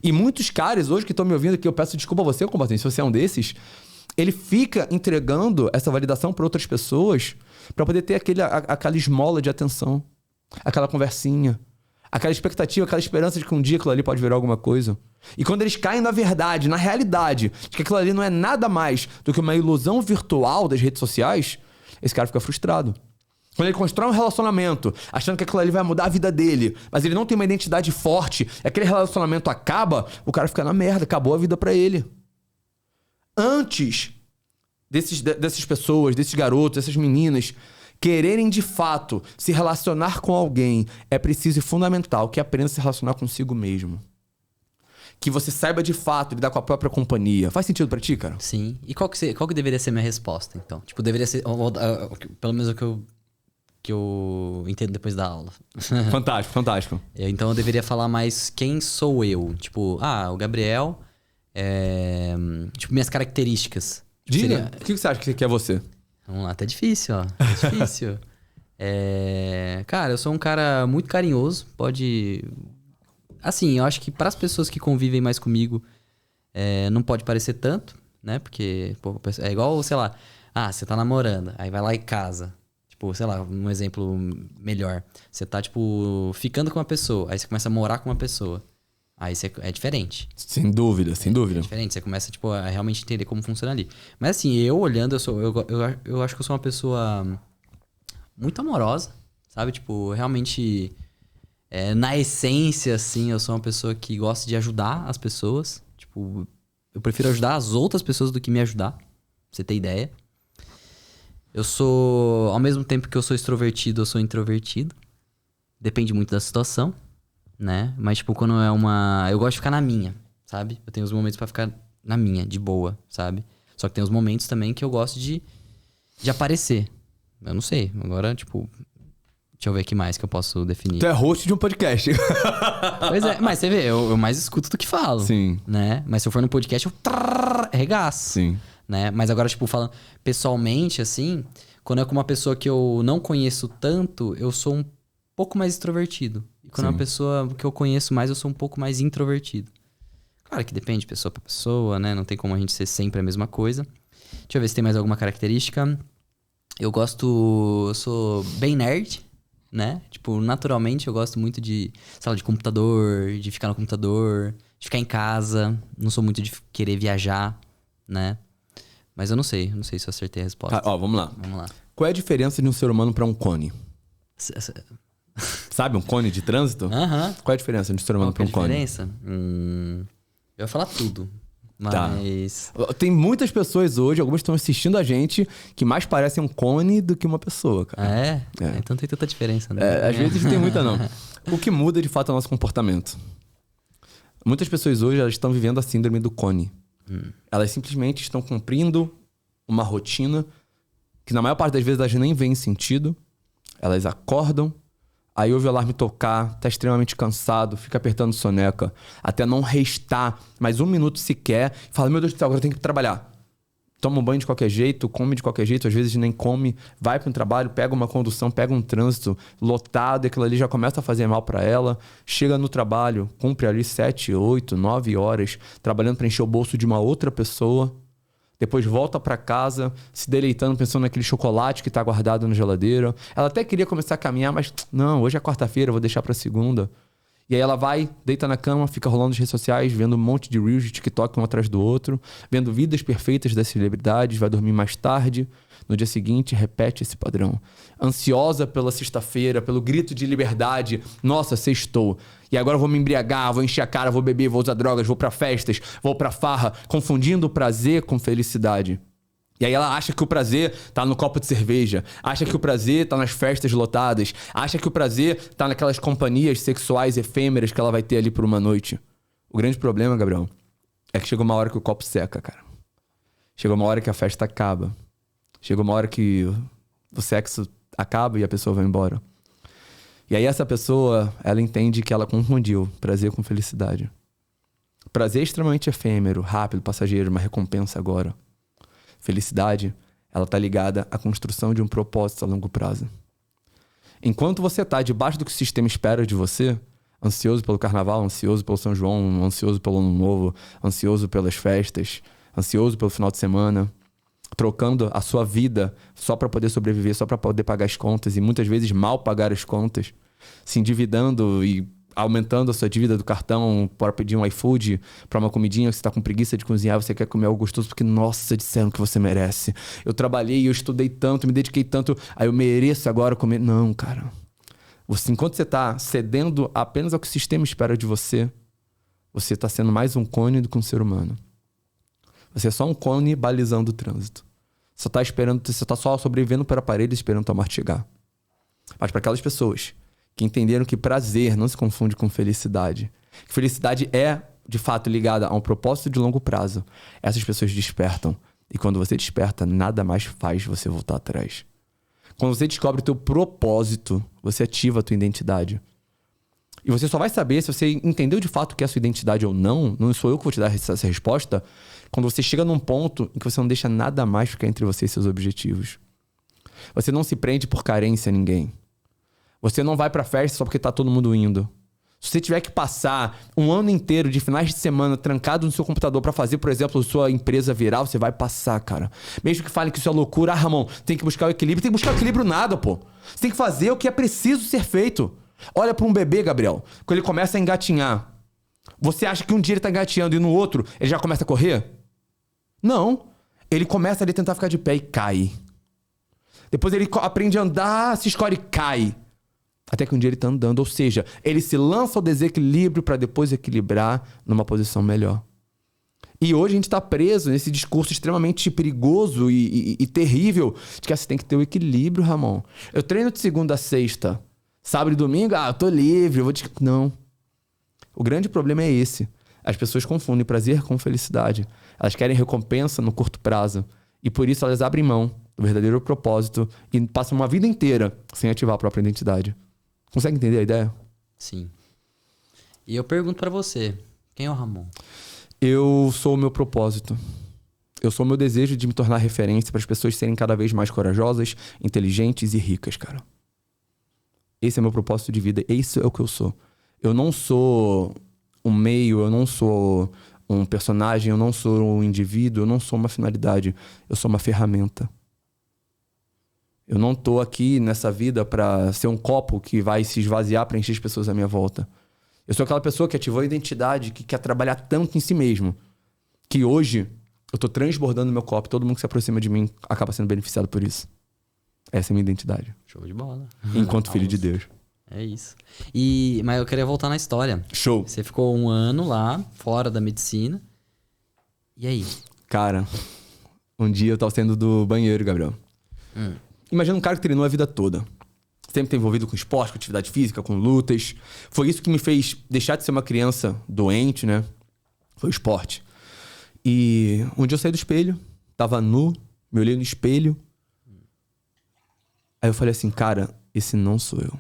E muitos caras hoje que estão me ouvindo aqui, eu peço desculpa a você, combatente, se você é um desses, ele fica entregando essa validação para outras pessoas para poder ter aquela esmola de atenção, aquela conversinha, aquela expectativa, aquela esperança de que um dia aquilo ali pode virar alguma coisa. E quando eles caem na verdade, na realidade, de que aquilo ali não é nada mais do que uma ilusão virtual das redes sociais, esse cara fica frustrado. Quando ele constrói um relacionamento, achando que aquilo ali vai mudar a vida dele, mas ele não tem uma identidade forte, e aquele relacionamento acaba, o cara fica na merda, acabou a vida pra ele. Antes dessas pessoas, desses garotos, dessas meninas, quererem de fato se relacionar com alguém, é preciso e fundamental que aprenda a se relacionar consigo mesmo. Que você saiba de fato lidar com a própria companhia. Faz sentido pra ti, cara? Sim. E qual que deveria ser a minha resposta, então? Tipo, deveria ser... pelo menos o que eu entendo depois da aula. Fantástico, fantástico. Então eu deveria falar mais quem sou eu. Tipo, o Gabriel... tipo, minhas características. Tipo, Diga, o que você acha que é você? Vamos lá, tá difícil, ó. Tá difícil. Cara, eu sou um cara muito carinhoso. Pode... Assim, eu acho que para as pessoas que convivem mais comigo, não pode parecer tanto, né? Porque, pô, é igual, sei lá... você tá namorando, aí vai lá e casa. Tipo, sei lá, um exemplo melhor. Você tá, tipo, ficando com uma pessoa, aí você começa a morar com uma pessoa. Aí é diferente. Sem dúvida, sem dúvida. É diferente, você começa, tipo, a realmente entender como funciona ali. Mas assim, eu olhando, eu acho que eu sou uma pessoa muito amorosa, sabe? Tipo, realmente, na essência, assim, eu sou uma pessoa que gosta de ajudar as pessoas. Tipo, eu prefiro ajudar as outras pessoas do que me ajudar, pra você ter ideia. Eu sou, ao mesmo tempo que eu sou extrovertido, eu sou introvertido. Depende muito da situação, né? Mas, tipo, quando eu gosto de ficar na minha, sabe? Eu tenho os momentos pra ficar na minha, de boa, sabe? Só que tem os momentos também que eu gosto de aparecer. Eu não sei. Agora, tipo, Deixa eu ver o que mais que eu posso definir. Tu é host de um podcast. Pois é, mas você vê, eu mais escuto do que falo. Sim. Né? Mas se eu for no podcast, eu regaço. Sim. Né? Mas agora, tipo, falando pessoalmente, assim, quando é com uma pessoa que eu não conheço tanto, eu sou um pouco mais extrovertido. E quando é uma pessoa que eu conheço mais, eu sou um pouco mais introvertido. Claro que depende de pessoa pra pessoa, né? Não tem como a gente ser sempre a mesma coisa. Deixa eu ver se tem mais alguma característica. Eu sou bem nerd, né? Tipo, naturalmente eu gosto muito de sala de computador, de ficar no computador, de ficar em casa. Não sou muito de querer viajar, né? Mas eu não sei se eu acertei a resposta. Vamos lá. Vamos lá. Qual é a diferença de um ser humano pra um cone? Sabe, um cone de trânsito? Aham. Qual é a diferença de um ser humano pra um cone? Qual é a diferença? Eu ia falar tudo, mas... Tem muitas pessoas hoje, algumas estão assistindo a gente, que mais parecem um cone do que uma pessoa, cara. Ah, é? Então tem tanta diferença, né? Às vezes não tem muita, não. O que muda, de fato, é o nosso comportamento. Muitas pessoas hoje, elas estão vivendo a síndrome do cone. Elas simplesmente estão cumprindo uma rotina que, na maior parte das vezes, elas nem veem sentido. Elas acordam, aí ouve o alarme tocar, tá extremamente cansado, fica apertando soneca, até não restar mais um minuto sequer, e fala, meu Deus do céu, agora eu tenho que trabalhar. Toma um banho de qualquer jeito, come de qualquer jeito, às vezes nem come, vai para um trabalho, pega uma condução, pega um trânsito lotado, e aquilo ali já começa a fazer mal para ela, chega no trabalho, cumpre ali 7, 8, 9 horas, trabalhando para encher o bolso de uma outra pessoa, depois volta para casa, se deleitando, pensando naquele chocolate que tá guardado na geladeira. Ela até queria começar a caminhar, mas não, hoje é quarta-feira, vou deixar para segunda. E aí ela vai, deita na cama, fica rolando nas redes sociais, vendo um monte de reels de TikTok um atrás do outro, vendo vidas perfeitas das celebridades, vai dormir mais tarde. No dia seguinte, repete esse padrão. Ansiosa pela sexta-feira, pelo grito de liberdade. Nossa, sextou. E agora eu vou me embriagar, vou encher a cara, vou beber, vou usar drogas, vou pra festas, vou pra farra, confundindo o prazer com felicidade. E aí ela acha que o prazer tá no copo de cerveja, acha que o prazer tá nas festas lotadas, acha que o prazer tá naquelas companhias sexuais efêmeras que ela vai ter ali por uma noite. O grande problema, Gabriel, é que chega uma hora que o copo seca, cara. Chega uma hora que a festa acaba. Chega uma hora que o sexo acaba e a pessoa vai embora. E aí essa pessoa, ela entende que ela confundiu prazer com felicidade. Prazer é extremamente efêmero, rápido, passageiro, uma recompensa agora. Felicidade, ela tá ligada à construção de um propósito a longo prazo. Enquanto você tá debaixo do que o sistema espera de você, ansioso pelo carnaval, ansioso pelo São João, ansioso pelo Ano Novo, ansioso pelas festas, ansioso pelo final de semana, trocando a sua vida só para poder sobreviver, só para poder pagar as contas e muitas vezes mal pagar as contas, se endividando e aumentando a sua dívida do cartão para pedir um iFood, para uma comidinha que você está com preguiça de cozinhar, você quer comer algo gostoso porque, nossa, disseram que você merece. Eu trabalhei, eu estudei tanto, me dediquei tanto, aí eu mereço agora comer. Não, cara. Enquanto você está cedendo apenas ao que o sistema espera de você, você está sendo mais um cone do que um ser humano. Você é só um cone balizando o trânsito. Você está só sobrevivendo para a parede esperando tua mastigar. Mas para aquelas pessoas que entenderam que prazer não se confunde com felicidade, que felicidade é, de fato, ligada a um propósito de longo prazo, essas pessoas despertam. E quando você desperta, nada mais faz você voltar atrás. Quando você descobre o teu propósito, você ativa a tua identidade. E você só vai saber se você entendeu de fato o que é a sua identidade ou não, não sou eu que vou te dar essa resposta, quando você chega num ponto em que você não deixa nada mais ficar entre você e seus objetivos. Você não se prende por carência a ninguém. Você não vai pra festa só porque tá todo mundo indo. Se você tiver que passar um ano inteiro de finais de semana trancado no seu computador pra fazer, por exemplo, sua empresa viral, você vai passar, cara. Mesmo que falem que isso é loucura, Ramon, tem que buscar o equilíbrio. Tem que buscar o equilíbrio nada, pô. Você tem que fazer o que é preciso ser feito. Olha pra um bebê, Gabriel, quando ele começa a engatinhar. Você acha que um dia ele tá engatinhando e no outro ele já começa a correr? Não. Ele começa ali a tentar ficar de pé e cai. Depois ele aprende a andar, se escolhe e cai. Até que um dia ele tá andando. Ou seja, ele se lança ao desequilíbrio para depois equilibrar numa posição melhor. E hoje a gente tá preso nesse discurso extremamente perigoso e terrível de que você tem que ter o equilíbrio, Ramon. Eu treino de segunda a sexta. Sábado e domingo, eu tô livre, eu vou... Não. O grande problema é esse. As pessoas confundem prazer com felicidade. Elas querem recompensa no curto prazo. E por isso elas abrem mão do verdadeiro propósito e passa uma vida inteira sem ativar a própria identidade. Consegue entender a ideia? Sim. E eu pergunto pra você, quem é o Ramon? Eu sou o meu propósito. Eu sou o meu desejo de me tornar referência para as pessoas serem cada vez mais corajosas, inteligentes e ricas, cara. Esse é o meu propósito de vida. Isso é o que eu sou. Eu não sou um meio, eu não sou um personagem, eu não sou um indivíduo, eu não sou uma finalidade. Eu sou uma ferramenta. Eu não tô aqui nessa vida para ser um copo que vai se esvaziar para encher as pessoas à minha volta. Eu sou aquela pessoa que ativou a identidade, que quer trabalhar tanto em si mesmo, que hoje eu tô transbordando meu copo, todo mundo que se aproxima de mim acaba sendo beneficiado por isso. Essa é a minha identidade. Show de bola. Enquanto filho de Deus. É isso. Mas eu queria voltar na história. Show. Você ficou 1 ano lá, fora da medicina. E aí? Cara, um dia eu tava saindo do banheiro, Gabriel. Imagina um cara que treinou a vida toda. Sempre tá envolvido com esporte, com atividade física, com lutas. Foi isso que me fez deixar de ser uma criança doente, né? Foi o esporte. E um dia eu saí do espelho, tava nu, me olhei no espelho. Aí eu falei assim, cara, esse não sou eu.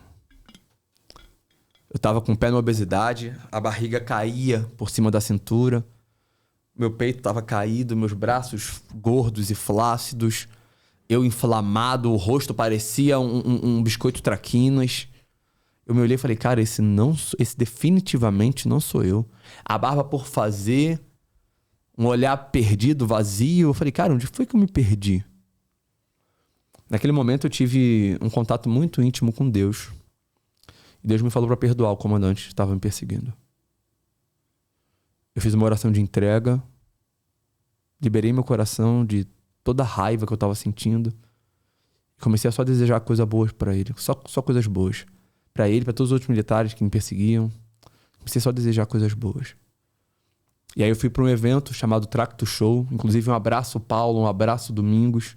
Eu tava com o pé na obesidade, a barriga caía por cima da cintura. Meu peito tava caído, meus braços gordos e flácidos. Eu inflamado, o rosto parecia um biscoito traquinas. Eu me olhei e falei, cara, esse definitivamente não sou eu. A barba por fazer, um olhar perdido, vazio. Eu falei, cara, onde foi que eu me perdi? Naquele momento eu tive um contato muito íntimo com Deus. E Deus me falou para perdoar o comandante que estava me perseguindo. Eu fiz uma oração de entrega, liberei meu coração de toda a raiva que eu tava sentindo. E comecei a só desejar coisas boas pra ele. Só coisas boas. Pra ele, pra todos os outros militares que me perseguiam. Comecei só a desejar coisas boas. E aí eu fui pra um evento chamado Tracto Show. Inclusive um abraço Paulo, um abraço Domingos.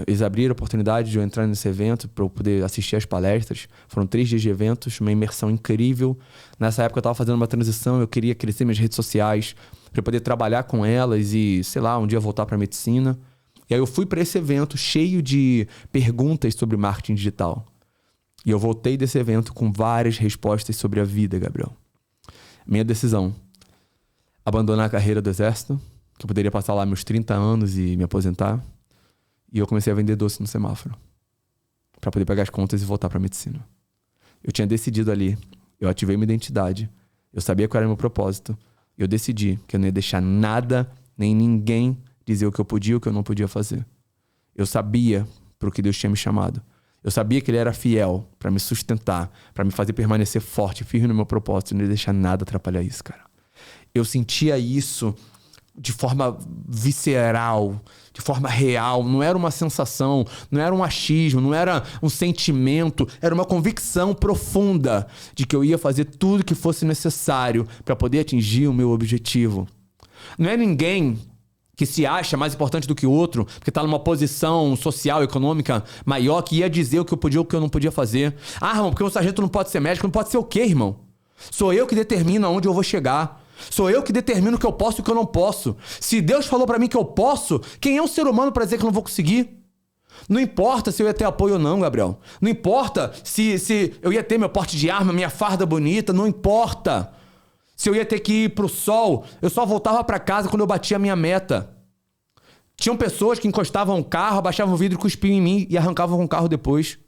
Eles abriram a oportunidade de eu entrar nesse evento para eu poder assistir às palestras. Foram 3 dias de eventos, uma imersão incrível. Nessa época eu tava fazendo uma transição, eu queria crescer minhas redes sociais para eu poder trabalhar com elas e, sei lá, um dia voltar para medicina. E aí eu fui para esse evento cheio de perguntas sobre marketing digital. E eu voltei desse evento com várias respostas sobre a vida, Gabriel. Minha decisão: abandonar a carreira do exército, que eu poderia passar lá meus 30 anos e me aposentar. E eu comecei a vender doce no semáforo para poder pegar as contas e voltar para medicina. Eu tinha decidido ali, eu ativei minha identidade, eu sabia qual era o meu propósito. Eu decidi que eu não ia deixar nada, nem ninguém dizer o que eu podia e o que eu não podia fazer. Eu sabia para o que Deus tinha me chamado. Eu sabia que Ele era fiel para me sustentar, para me fazer permanecer forte, firme no meu propósito. Eu não ia deixar nada atrapalhar isso, cara. Eu sentia isso de forma visceral, de forma real. Não era uma sensação, não era um achismo, não era um sentimento. Era uma convicção profunda de que eu ia fazer tudo que fosse necessário para poder atingir o meu objetivo. Não é ninguém que se acha mais importante do que o outro, porque está numa posição social, econômica maior, que ia dizer o que eu podia ou o que eu não podia fazer. Ah, irmão, porque o sargento não pode ser médico. Não pode ser o quê, irmão? Sou eu que determino aonde eu vou chegar. Sou eu que determino o que eu posso e o que eu não posso. Se Deus falou pra mim que eu posso, quem é um ser humano pra dizer que eu não vou conseguir? Não importa se eu ia ter apoio ou não, Gabriel. Não importa se eu ia ter meu porte de arma, minha farda bonita. Não importa se eu ia ter que ir pro sol. Eu só voltava pra casa quando eu batia a minha meta. Tinham pessoas que encostavam o carro, abaixavam o vidro, cuspiam em mim e arrancavam com o carro depois.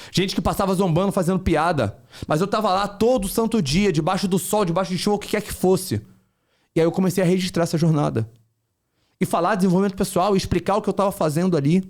Gente que passava zombando, fazendo piada. Mas eu tava lá todo santo dia, debaixo do sol, debaixo de chuva, o que quer que fosse. E aí eu comecei a registrar essa jornada. E falar de desenvolvimento pessoal, e explicar o que eu tava fazendo ali.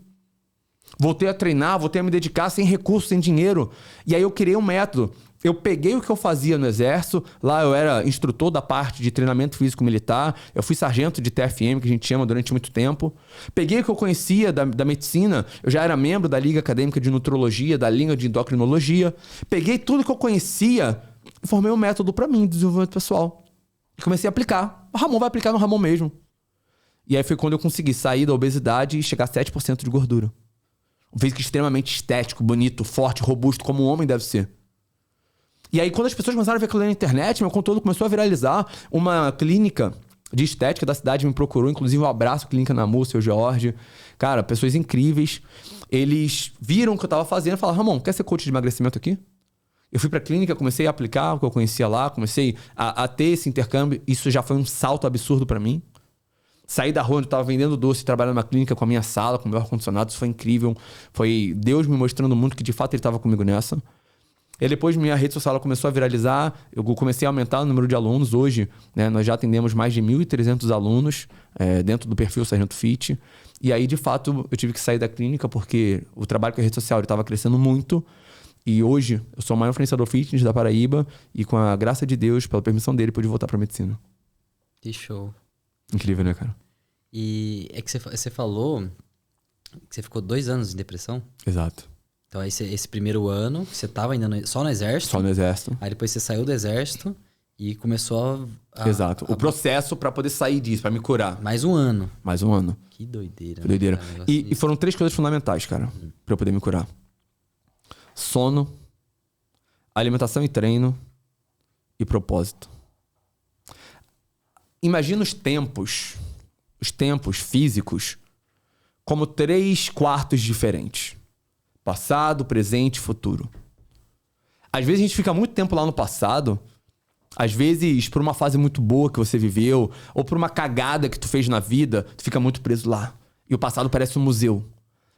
Voltei a treinar, voltei a me dedicar sem recurso, sem dinheiro. E aí eu criei um método. Eu peguei o que eu fazia no exército. Lá eu era instrutor da parte de treinamento físico militar. Eu fui sargento de TFM, que a gente chama, durante muito tempo. Peguei o que eu conhecia da medicina. Eu já era membro da Liga Acadêmica de Nutrologia, da Liga de Endocrinologia. Peguei tudo que eu conhecia e formei um método para mim, de desenvolvimento pessoal. E comecei a aplicar. O Ramon vai aplicar no Ramon mesmo. E aí foi quando eu consegui sair da obesidade e chegar a 7% de gordura. Um físico extremamente estético, bonito, forte, robusto, como um homem deve ser. E aí, quando as pessoas começaram a ver aquilo na internet, meu conteúdo começou a viralizar. Uma clínica de estética da cidade me procurou, inclusive um abraço, Clínica Namu, seu George. Cara, pessoas incríveis. Eles viram o que eu tava fazendo e falaram, Ramon, quer ser coach de emagrecimento aqui? Eu fui pra clínica, comecei a aplicar o que eu conhecia lá, comecei a ter esse intercâmbio. Isso já foi um salto absurdo pra mim. Saí da rua onde eu tava vendendo doce, trabalhando numa clínica com a minha sala, com o meu ar-condicionado. Isso foi incrível. Foi Deus me mostrando muito que de fato ele tava comigo nessa. E depois minha rede social começou a viralizar. Eu comecei a aumentar o número de alunos. Hoje, né, nós já atendemos mais de 1.300 alunos dentro do perfil Sargento Fit. E aí, de fato, eu tive que sair da clínica porque o trabalho com a rede social estava crescendo muito. E hoje, eu sou o maior influenciador fitness da Paraíba. E com a graça de Deus, pela permissão dele, pude voltar pra medicina. Que show. Incrível, né, cara? E é que você falou que você ficou 2 anos em depressão? Exato. Então, aí esse primeiro ano, você tava ainda só no exército. Só no exército. Aí depois você saiu do exército e começou Exato. O processo pra poder sair disso, pra me curar. Mais um ano. Mais um ano. Que doideira. Que doideira. Né, cara, E foram 3 coisas fundamentais, cara, pra eu poder me curar. Sono, alimentação e treino e propósito. Imagina os tempos físicos como 3 quartos diferentes. Passado, presente e futuro. Às vezes a gente fica muito tempo lá no passado, às vezes por uma fase muito boa que você viveu, ou por uma cagada que tu fez na vida, tu fica muito preso lá. E o passado parece um museu,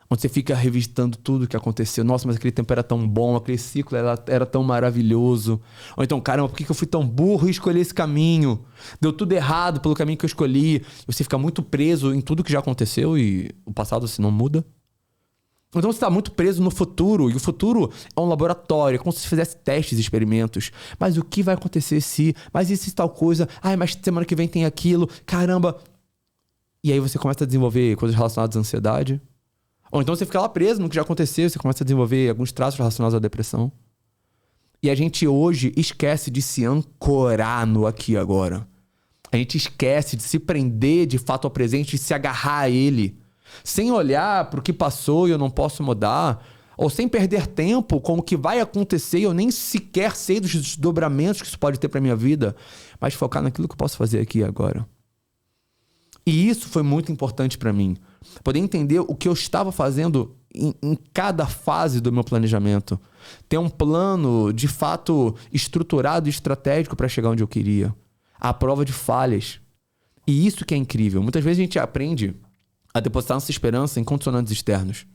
onde você fica revisitando tudo que aconteceu. Nossa, mas aquele tempo era tão bom, aquele ciclo era tão maravilhoso. Ou então, caramba, por que eu fui tão burro e escolhi esse caminho? Deu tudo errado pelo caminho que eu escolhi. E você fica muito preso em tudo que já aconteceu e o passado assim não muda. Então você está muito preso no futuro. E o futuro é um laboratório. É como se você fizesse testes e experimentos. Mas o que vai acontecer se... Mas e se tal coisa? Ai, mas semana que vem tem aquilo. Caramba. E aí você começa a desenvolver coisas relacionadas à ansiedade. Ou então você fica lá preso no que já aconteceu. Você começa a desenvolver alguns traços relacionados à depressão. E a gente hoje esquece de se ancorar no aqui e agora. A gente esquece de se prender de fato ao presente e se agarrar a ele. Sem olhar para o que passou e eu não posso mudar, ou sem perder tempo com o que vai acontecer e eu nem sequer sei dos desdobramentos que isso pode ter para minha vida, mas focar naquilo que eu posso fazer aqui e agora. E isso foi muito importante para mim. Poder entender o que eu estava fazendo em cada fase do meu planejamento. Ter um plano, de fato, estruturado e estratégico para chegar onde eu queria. À prova de falhas. E isso que é incrível. Muitas vezes a gente aprende a depositar nossa esperança em condicionantes externos.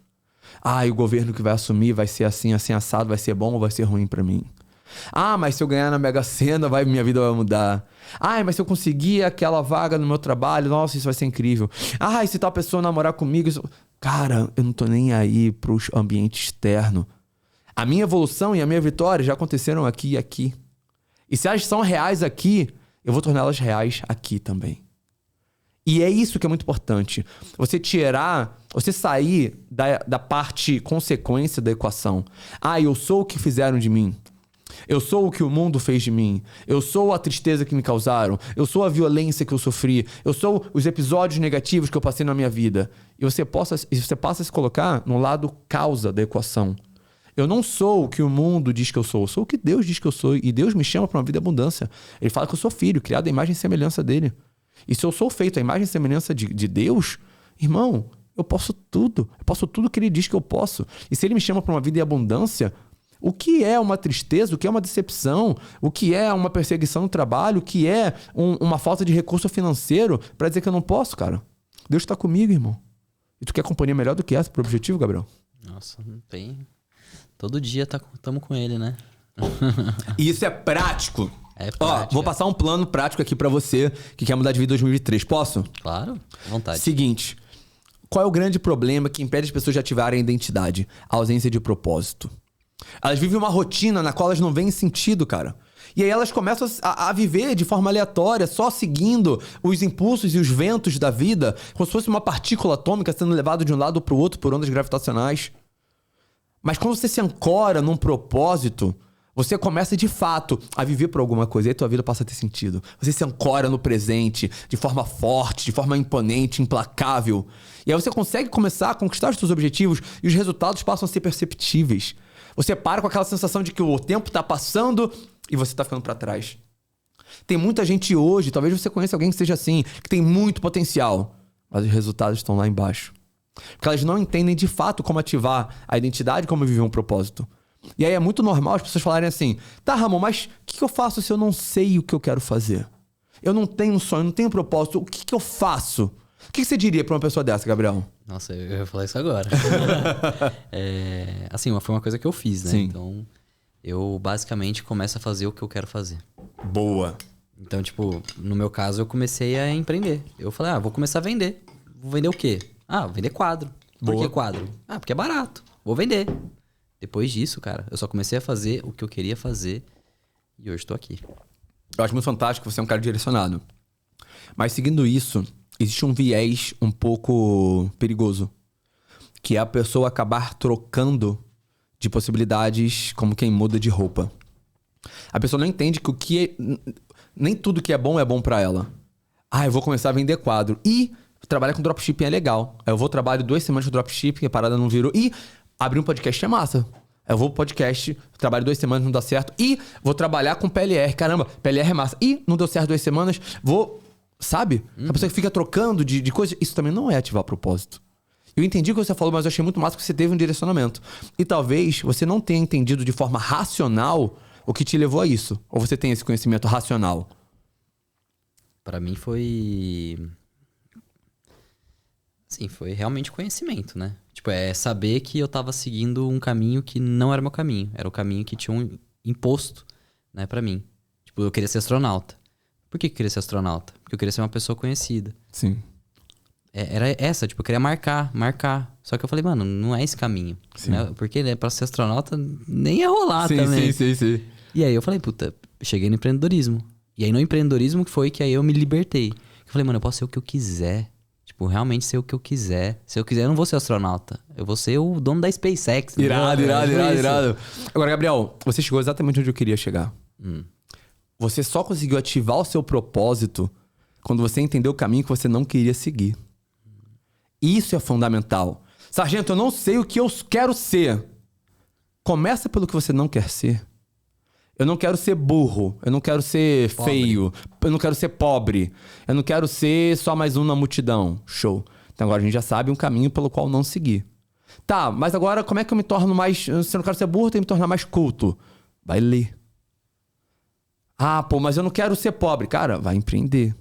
E o governo que vai assumir vai ser assim, assim, assado, vai ser bom ou vai ser ruim pra mim? Mas se eu ganhar na Mega Sena, minha vida vai mudar. Mas se eu conseguir aquela vaga no meu trabalho, nossa, isso vai ser incrível. E se tal pessoa namorar comigo... Isso... Cara, eu não tô nem aí pro ambiente externo. A minha evolução e a minha vitória já aconteceram aqui e aqui. E se elas são reais aqui, eu vou torná-las reais aqui também. E é isso que é muito importante. Você sair da parte consequência da equação. Eu sou o que fizeram de mim. Eu sou o que o mundo fez de mim. Eu sou a tristeza que me causaram. Eu sou a violência que eu sofri. Eu sou os episódios negativos que eu passei na minha vida. E você passa a se colocar no lado causa da equação. Eu não sou o que o mundo diz que eu sou. Eu sou o que Deus diz que eu sou. E Deus me chama para uma vida de abundância. Ele fala que eu sou filho, criado à imagem e semelhança dele. E se eu sou feito à imagem e semelhança de Deus, irmão, eu posso tudo. Eu posso tudo que ele diz que eu posso. E se ele me chama para uma vida em abundância, o que é uma tristeza, o que é uma decepção, o que é uma perseguição no trabalho, o que é uma falta de recurso financeiro para dizer que eu não posso, cara? Deus está comigo, irmão. E tu quer companhia melhor do que essa pro objetivo, Gabriel? Nossa, não tem. Todo dia estamos com ele, né? E isso é prático. É prático. Vou passar um plano prático aqui pra você que quer mudar de vida em 2023. Posso? Claro, à vontade. Seguinte, qual é o grande problema que impede as pessoas de ativarem a identidade? A ausência de propósito. Elas vivem uma rotina na qual elas não veem sentido, cara. E aí elas começam a viver de forma aleatória, só seguindo os impulsos e os ventos da vida, como se fosse uma partícula atômica sendo levada de um lado pro outro por ondas gravitacionais. Mas quando você se ancora num propósito, você começa de fato a viver por alguma coisa e aí tua vida passa a ter sentido. Você se ancora no presente de forma forte, de forma imponente, implacável. E aí você consegue começar a conquistar os seus objetivos e os resultados passam a ser perceptíveis. Você para com aquela sensação de que o tempo tá passando e você tá ficando para trás. Tem muita gente hoje, talvez você conheça alguém que seja assim, que tem muito potencial, mas os resultados estão lá embaixo. Porque elas não entendem de fato como ativar a identidade, como viver um propósito. E aí é muito normal as pessoas falarem assim, tá, Ramon, mas o que eu faço se eu não sei o que eu quero fazer? Eu não tenho um sonho, não tenho um propósito, o que eu faço? O que você diria pra uma pessoa dessa, Gabriel? Nossa, eu ia falar isso agora. Assim, foi uma coisa que eu fiz, né? Sim. Então, eu basicamente começo a fazer o que eu quero fazer. Boa. Então, tipo, no meu caso, eu comecei a empreender. Eu falei, vou começar a vender. Vou vender o quê? Vou vender quadro. Por Boa. que quadro? Porque é barato. Vou vender. Depois disso, cara, eu só comecei a fazer o que eu queria fazer e hoje tô aqui. Eu acho muito fantástico, você é um cara direcionado. Mas seguindo isso, existe um viés um pouco perigoso. Que é a pessoa acabar trocando de possibilidades como quem muda de roupa. A pessoa não entende que nem tudo que é bom pra ela. Eu vou começar a vender quadro. E trabalhar com dropshipping é legal. Eu vou trabalhar 2 semanas com dropshipping, a parada não virou. E abrir um podcast é massa. Eu vou pro podcast, trabalho 2 semanas, não dá certo. E vou trabalhar com PLR. Caramba, PLR é massa. E não deu certo 2 semanas, vou... Sabe? A pessoa que fica trocando de coisas... Isso também não é ativar propósito. Eu entendi o que você falou, mas eu achei muito massa que você teve um direcionamento. E talvez você não tenha entendido de forma racional o que te levou a isso. Ou você tem esse conhecimento racional? Pra mim foi... Sim, foi realmente conhecimento, né? Tipo, é saber que eu tava seguindo um caminho que não era meu caminho. Era o caminho que tinham imposto, né, pra mim. Tipo, eu queria ser astronauta. Por que eu queria ser astronauta? Porque eu queria ser uma pessoa conhecida. Sim. Era essa, tipo, eu queria marcar. Só que eu falei, mano, não é esse caminho. Né? Porque pra ser astronauta nem ia rolar também. Sim. E aí eu falei, puta, cheguei no empreendedorismo. E aí no empreendedorismo que foi que aí eu me libertei. Eu falei, mano, eu posso ser o que eu quiser. Tipo, realmente ser o que eu quiser. Se eu quiser, eu não vou ser astronauta. Eu vou ser o dono da SpaceX. Irado. Agora, Gabriel, você chegou exatamente onde eu queria chegar. Você só conseguiu ativar o seu propósito quando você entendeu o caminho que você não queria seguir. Isso é fundamental. Sargento, eu não sei o que eu quero ser. Começa pelo que você não quer ser. Eu não quero ser burro. Eu não quero ser feio. Eu não quero ser pobre. Eu não quero ser só mais um na multidão. Show. Então agora a gente já sabe um caminho pelo qual não seguir. Tá, mas agora como é que eu me torno mais... Se eu não quero ser burro, eu tenho que me tornar mais culto. Vai ler. Mas eu não quero ser pobre. Cara, vai empreender.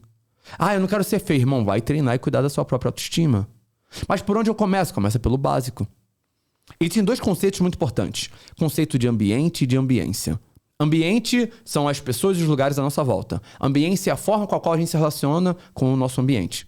Eu não quero ser feio. Irmão, vai treinar e cuidar da sua própria autoestima. Mas por onde eu começo? Começa pelo básico. E tem 2 conceitos muito importantes. Conceito de ambiente e de ambiência. Ambiente são as pessoas e os lugares à nossa volta. Ambiência é a forma com a qual a gente se relaciona com o nosso ambiente.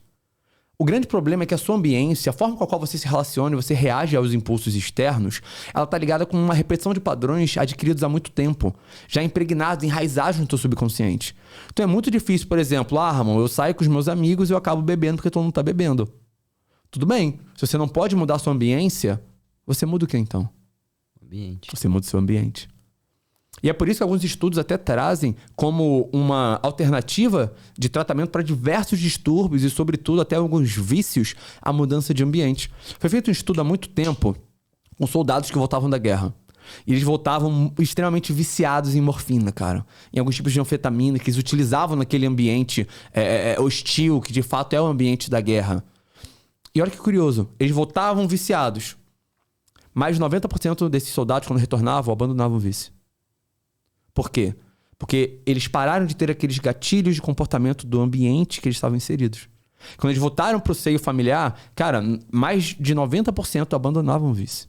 O grande problema é que a sua ambiência, a forma com a qual você se relaciona e você reage aos impulsos externos, ela está ligada com uma repetição de padrões adquiridos há muito tempo, já impregnados, enraizados no teu subconsciente. Então é muito difícil, por exemplo, Ramon, eu saio com os meus amigos e eu acabo bebendo porque todo mundo está bebendo. Tudo bem, se você não pode mudar a sua ambiência, você muda o que então? Ambiente. Você muda o seu ambiente. E é por isso que alguns estudos até trazem como uma alternativa de tratamento para diversos distúrbios e, sobretudo, até alguns vícios, a mudança de ambiente. Foi feito um estudo há muito tempo com soldados que voltavam da guerra. E eles voltavam extremamente viciados em morfina, cara. Em alguns tipos de anfetamina que eles utilizavam naquele ambiente hostil, que de fato é o ambiente da guerra. E olha que curioso, eles voltavam viciados. Mais de 90% desses soldados, quando retornavam, abandonavam o vício. Por quê? Porque eles pararam de ter aqueles gatilhos de comportamento do ambiente que eles estavam inseridos. Quando eles voltaram para o seio familiar, cara, mais de 90% abandonavam o vício.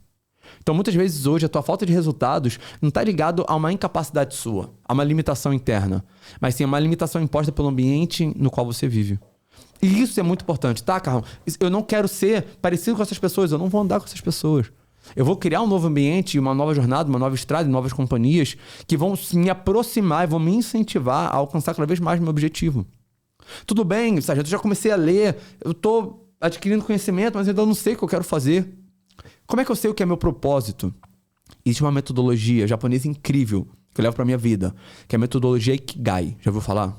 Então, muitas vezes hoje, a tua falta de resultados não está ligado a uma incapacidade sua, a uma limitação interna, mas sim a uma limitação imposta pelo ambiente no qual você vive. E isso é muito importante, tá, Carlão? Eu não quero ser parecido com essas pessoas, eu não vou andar com essas pessoas. Eu vou criar um novo ambiente, uma nova jornada, uma nova estrada, novas companhias que vão me aproximar e vão me incentivar a alcançar cada vez mais meu objetivo. Tudo bem, sargento, eu já comecei a ler, eu estou adquirindo conhecimento, mas ainda não sei o que eu quero fazer. Como é que eu sei o que é meu propósito? Existe uma metodologia japonesa incrível que eu levo para minha vida, que é a metodologia Ikigai. Já ouviu falar?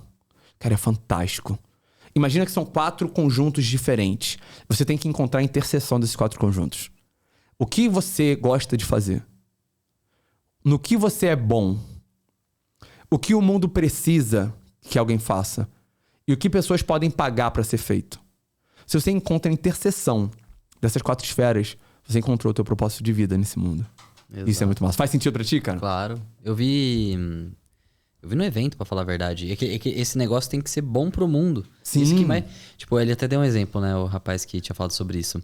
Cara, é fantástico. Imagina que são 4 conjuntos diferentes. Você tem que encontrar a interseção desses 4 conjuntos. O que você gosta de fazer? No que você é bom? O que o mundo precisa que alguém faça? E o que pessoas podem pagar para ser feito? Se você encontra a interseção dessas 4 esferas, você encontrou o teu propósito de vida nesse mundo. Exato. Isso é muito massa. Faz sentido pra ti, cara? Claro. Eu vi no evento, pra falar a verdade. É que esse negócio tem que ser bom pro mundo. Sim. Isso que mais... Tipo, ele até deu um exemplo, né? O rapaz que tinha falado sobre isso.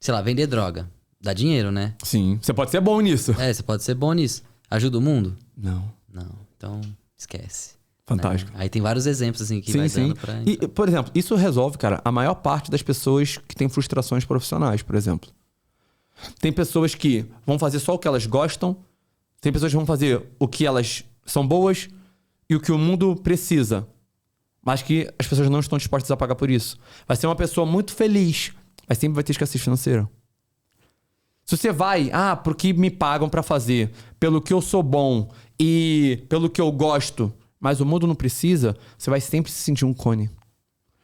Sei lá, vender droga. Dá dinheiro, né? Sim. Você pode ser bom nisso. Você pode ser bom nisso. Ajuda o mundo? Não. Não. Então, esquece. Fantástico. Né? Aí tem vários exemplos, assim, que vai dando pra... E, por exemplo, isso resolve, cara, a maior parte das pessoas que têm frustrações profissionais, por exemplo. Tem pessoas que vão fazer só o que elas gostam, tem pessoas que vão fazer o que elas são boas e o que o mundo precisa, mas que as pessoas não estão dispostas a pagar por isso. Vai ser uma pessoa muito feliz, mas sempre vai ter escassez financeira. Se você vai, porque me pagam pra fazer, pelo que eu sou bom e pelo que eu gosto, mas o mundo não precisa, você vai sempre se sentir um cone.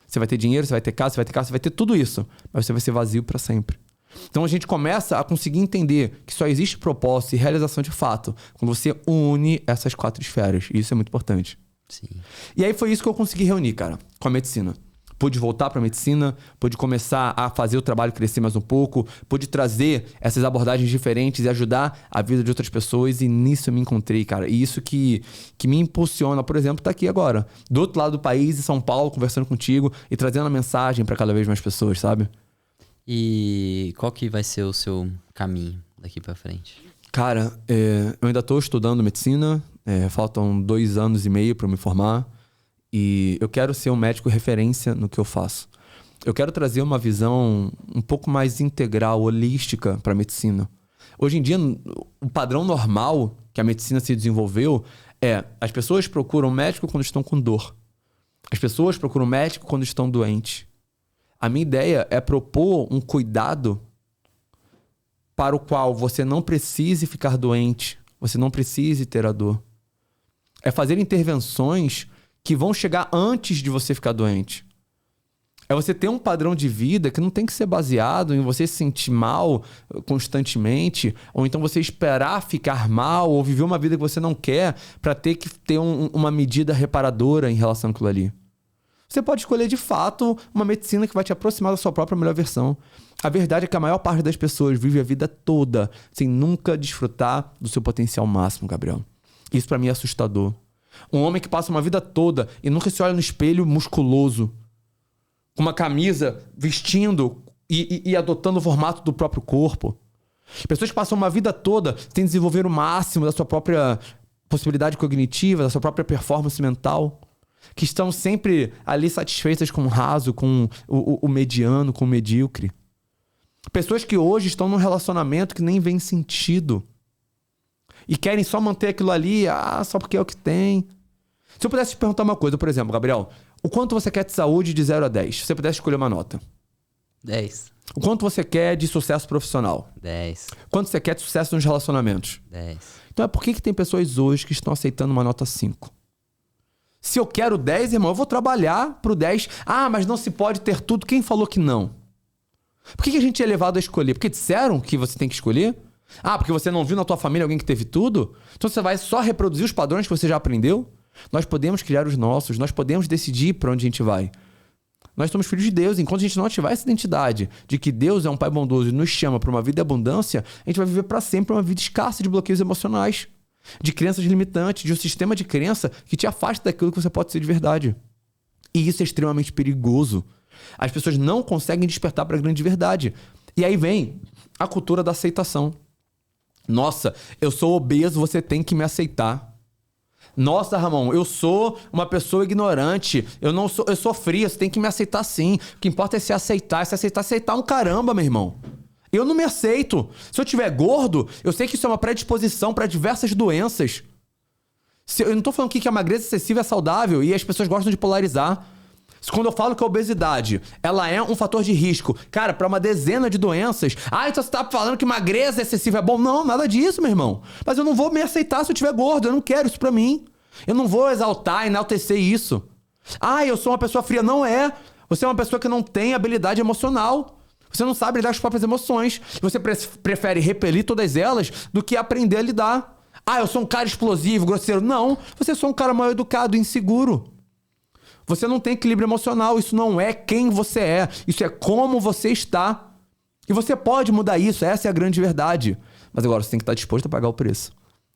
Você vai ter dinheiro, você vai ter casa, você vai ter tudo isso, mas você vai ser vazio pra sempre. Então a gente começa a conseguir entender que só existe propósito e realização de fato quando você une essas 4 esferas. E isso é muito importante. Sim. E aí foi isso que eu consegui reunir, cara, com a medicina. Pude voltar pra medicina, pude começar a fazer o trabalho crescer mais um pouco, pude trazer essas abordagens diferentes e ajudar a vida de outras pessoas, e nisso eu me encontrei, cara. E isso que me impulsiona, por exemplo, tá aqui agora, do outro lado do país, em São Paulo, conversando contigo e trazendo a mensagem pra cada vez mais pessoas, sabe? E qual que vai ser o seu caminho daqui pra frente? Cara, eu ainda tô estudando medicina, faltam 2 anos e meio pra eu me formar. E eu quero ser um médico referência no que eu faço. Eu quero trazer uma visão um pouco mais integral, holística para a medicina. Hoje em dia, o padrão normal que a medicina se desenvolveu é: as pessoas procuram médico quando estão com dor. As pessoas procuram médico quando estão doentes. A minha ideia é propor um cuidado para o qual você não precise ficar doente, você não precise ter a dor. É fazer intervenções que vão chegar antes de você ficar doente. É você ter um padrão de vida que não tem que ser baseado em você se sentir mal constantemente, ou então você esperar ficar mal, ou viver uma vida que você não quer para ter que ter uma medida reparadora em relação àquilo ali. Você pode escolher de fato uma medicina que vai te aproximar da sua própria melhor versão. A verdade é que a maior parte das pessoas vive a vida toda sem nunca desfrutar do seu potencial máximo, Gabriel. Isso para mim é assustador. Um homem que passa uma vida toda e nunca se olha no espelho musculoso, com uma camisa, vestindo e adotando o formato do próprio corpo. Pessoas que passam uma vida toda sem desenvolver o máximo da sua própria possibilidade cognitiva, da sua própria performance mental. Que estão sempre ali satisfeitas com o raso, com o mediano, com o medíocre. Pessoas que hoje estão num relacionamento que nem vem sentido. E querem só manter aquilo ali, só porque é o que tem. Se eu pudesse te perguntar uma coisa, por exemplo, Gabriel, o quanto você quer de saúde de 0 a 10? Se você pudesse escolher uma nota. 10. O quanto você quer de sucesso profissional? 10. Quanto você quer de sucesso nos relacionamentos? 10. Então por que tem pessoas hoje que estão aceitando uma nota 5? Se eu quero 10, irmão, eu vou trabalhar pro 10. Mas não se pode ter tudo. Quem falou que não? Por que a gente é levado a escolher? Porque disseram que você tem que escolher? Porque você não viu na tua família alguém que teve tudo? Então você vai só reproduzir os padrões que você já aprendeu? Nós podemos criar os nossos, nós podemos decidir para onde a gente vai. Nós somos filhos de Deus. Enquanto a gente não ativar essa identidade de que Deus é um Pai bondoso e nos chama para uma vida de abundância, a gente vai viver para sempre uma vida escassa de bloqueios emocionais, de crenças limitantes, de um sistema de crença que te afasta daquilo que você pode ser de verdade. E isso é extremamente perigoso. As pessoas não conseguem despertar para a grande verdade. E aí vem a cultura da aceitação. Nossa, eu sou obeso, você tem que me aceitar. Nossa, Ramon, eu sou uma pessoa ignorante, eu sou fria, você tem que me aceitar sim. O que importa é se aceitar, aceitar um caramba, meu irmão. Eu não me aceito. Se eu tiver gordo, eu sei que isso é uma predisposição para diversas doenças. Eu não tô falando que a magreza excessiva é saudável e as pessoas gostam de polarizar. Quando eu falo que a obesidade, ela é um fator de risco, cara, para uma dezena de doenças. Então você tá falando que magreza excessiva é bom? Não, nada disso, meu irmão. Mas eu não vou me aceitar se eu tiver gordo, eu não quero isso pra mim. Eu não vou exaltar, enaltecer isso. Eu sou uma pessoa fria. Não é. Você é uma pessoa que não tem habilidade emocional. Você não sabe lidar com as próprias emoções. Você prefere repelir todas elas do que aprender a lidar. Eu sou um cara explosivo, grosseiro. Não, você é só um cara mal educado, inseguro. Você não tem equilíbrio emocional. Isso não é quem você é. Isso é como você está. E você pode mudar isso. Essa é a grande verdade. Mas agora você tem que estar disposto a pagar o preço.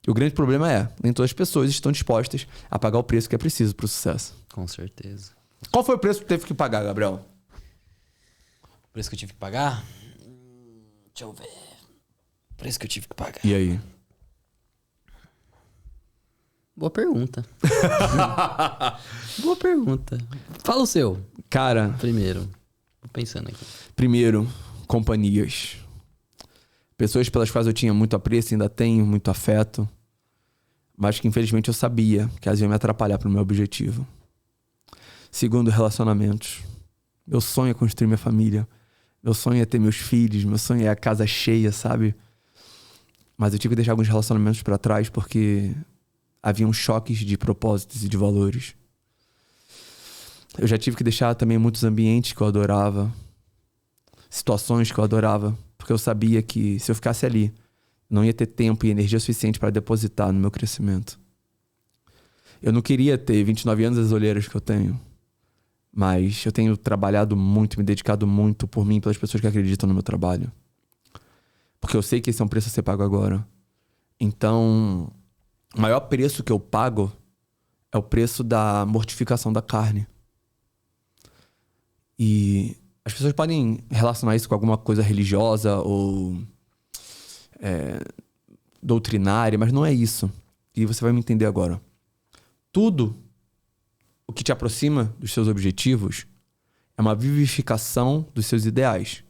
E o grande problema é, nem todas as pessoas estão dispostas a pagar o preço que é preciso para o sucesso. Com certeza. Qual foi o preço que teve que pagar, Gabriel? O preço que eu tive que pagar? Deixa eu ver. O preço que eu tive que pagar. E aí? Boa pergunta. Boa pergunta. Fala o seu. Cara, Primeiro. Tô pensando aqui. primeiro, companhias. Pessoas pelas quais eu tinha muito apreço, ainda tenho muito afeto. Mas que infelizmente eu sabia que elas iam me atrapalhar pro meu objetivo. Segundo, relacionamentos. Meu sonho é construir minha família. Meu sonho é ter meus filhos. Meu sonho é a casa cheia, sabe? Mas eu tive que deixar alguns relacionamentos pra trás porque haviam choques de propósitos e de valores. Eu já tive que deixar também muitos ambientes que eu adorava. Situações que eu adorava. Porque eu sabia que se eu ficasse ali, não ia ter tempo e energia suficiente para depositar no meu crescimento. Eu não queria ter 29 anos as olheiras que eu tenho. Mas eu tenho trabalhado muito, me dedicado muito por mim e pelas pessoas que acreditam no meu trabalho. Porque eu sei que esse é um preço a ser pago agora. Então, o maior preço que eu pago é o preço da mortificação da carne. E as pessoas podem relacionar isso com alguma coisa religiosa ou doutrinária, mas não é isso. E você vai me entender agora. Tudo o que te aproxima dos seus objetivos é uma vivificação dos seus ideais.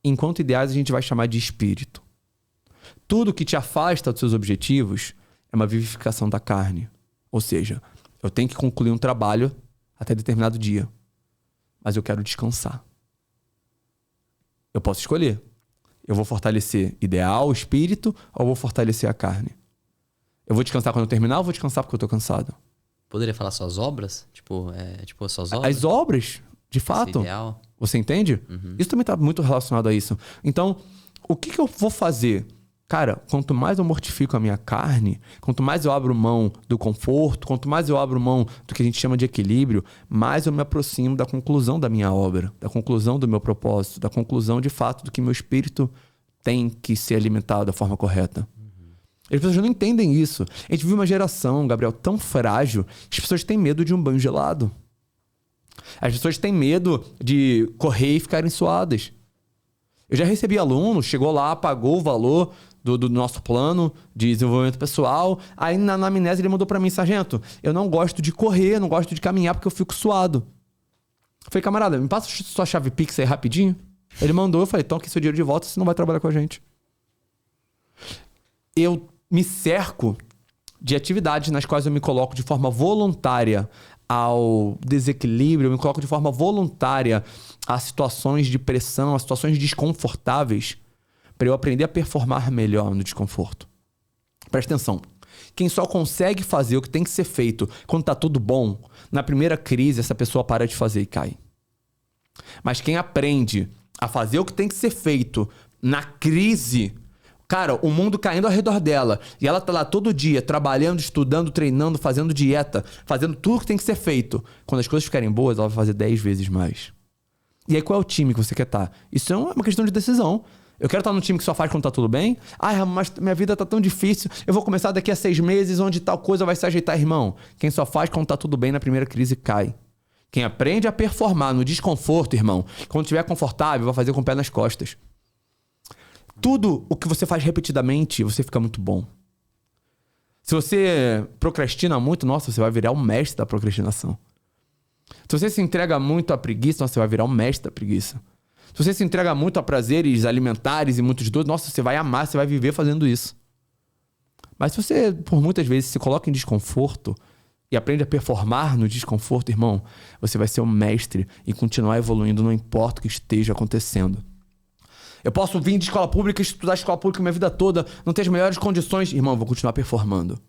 Enquanto ideais a gente vai chamar de espírito. Tudo que te afasta dos seus objetivos é uma vivificação da carne. Ou seja, eu tenho que concluir um trabalho até determinado dia, mas eu quero descansar. Eu posso escolher. Eu vou fortalecer ideal, espírito, ou vou fortalecer a carne? Eu vou descansar quando eu terminar ou vou descansar porque eu tô cansado? Poderia falar suas obras? Tipo suas obras? As obras, de fato. Esse ideal. Você entende? Isso também tá muito relacionado a isso. Então, o que eu vou fazer? Cara, quanto mais eu mortifico a minha carne, quanto mais eu abro mão do conforto, quanto mais eu abro mão do que a gente chama de equilíbrio, mais eu me aproximo da conclusão da minha obra, da conclusão do meu propósito, da conclusão de fato do que meu espírito tem que ser alimentado da forma correta. As pessoas não entendem isso. A gente vive uma geração, Gabriel, tão frágil que as pessoas têm medo de um banho gelado. As pessoas têm medo de correr e ficarem suadas. Eu já recebi aluno, chegou lá, pagou o valor do nosso plano de desenvolvimento pessoal. Aí na anamnese ele mandou pra mim: sargento, eu não gosto de correr, não gosto de caminhar porque eu fico suado. Eu falei: camarada, me passa sua chave Pix aí rapidinho. Ele mandou, eu falei: então aqui seu dinheiro de volta, você não vai trabalhar com a gente. Eu me cerco de atividades nas quais eu me coloco de forma voluntária ao desequilíbrio, eu me coloco de forma voluntária a situações de pressão, a situações desconfortáveis, para eu aprender a performar melhor no desconforto. Presta atenção. Quem só consegue fazer o que tem que ser feito quando tá tudo bom, na primeira crise essa pessoa para de fazer e cai. Mas quem aprende a fazer o que tem que ser feito na crise, cara, o mundo caindo ao redor dela, e ela tá lá todo dia trabalhando, estudando, treinando, fazendo dieta, fazendo tudo que tem que ser feito. Quando as coisas ficarem boas, ela vai fazer 10 vezes mais. E aí qual é o time que você quer estar? Isso é uma questão de decisão. Eu quero estar num time que só faz quando tá tudo bem? Ah, mas minha vida tá tão difícil. Eu vou começar daqui a 6 meses, onde tal coisa vai se ajeitar, irmão. Quem só faz quando tá tudo bem na primeira crise cai. Quem aprende a performar no desconforto, irmão, quando estiver confortável, vai fazer com o pé nas costas. Tudo o que você faz repetidamente, você fica muito bom. Se você procrastina muito, nossa, você vai virar um mestre da procrastinação. Se você se entrega muito à preguiça, nossa, você vai virar um mestre da preguiça. Se você se entrega muito a prazeres alimentares e muitos doces, nossa, você vai amar, você vai viver fazendo isso. Mas se você, por muitas vezes, se coloca em desconforto e aprende a performar no desconforto, irmão, você vai ser um mestre e continuar evoluindo, não importa o que esteja acontecendo. Eu posso vir de escola pública, estudar escola pública minha vida toda, não ter as melhores condições, irmão, eu vou continuar performando.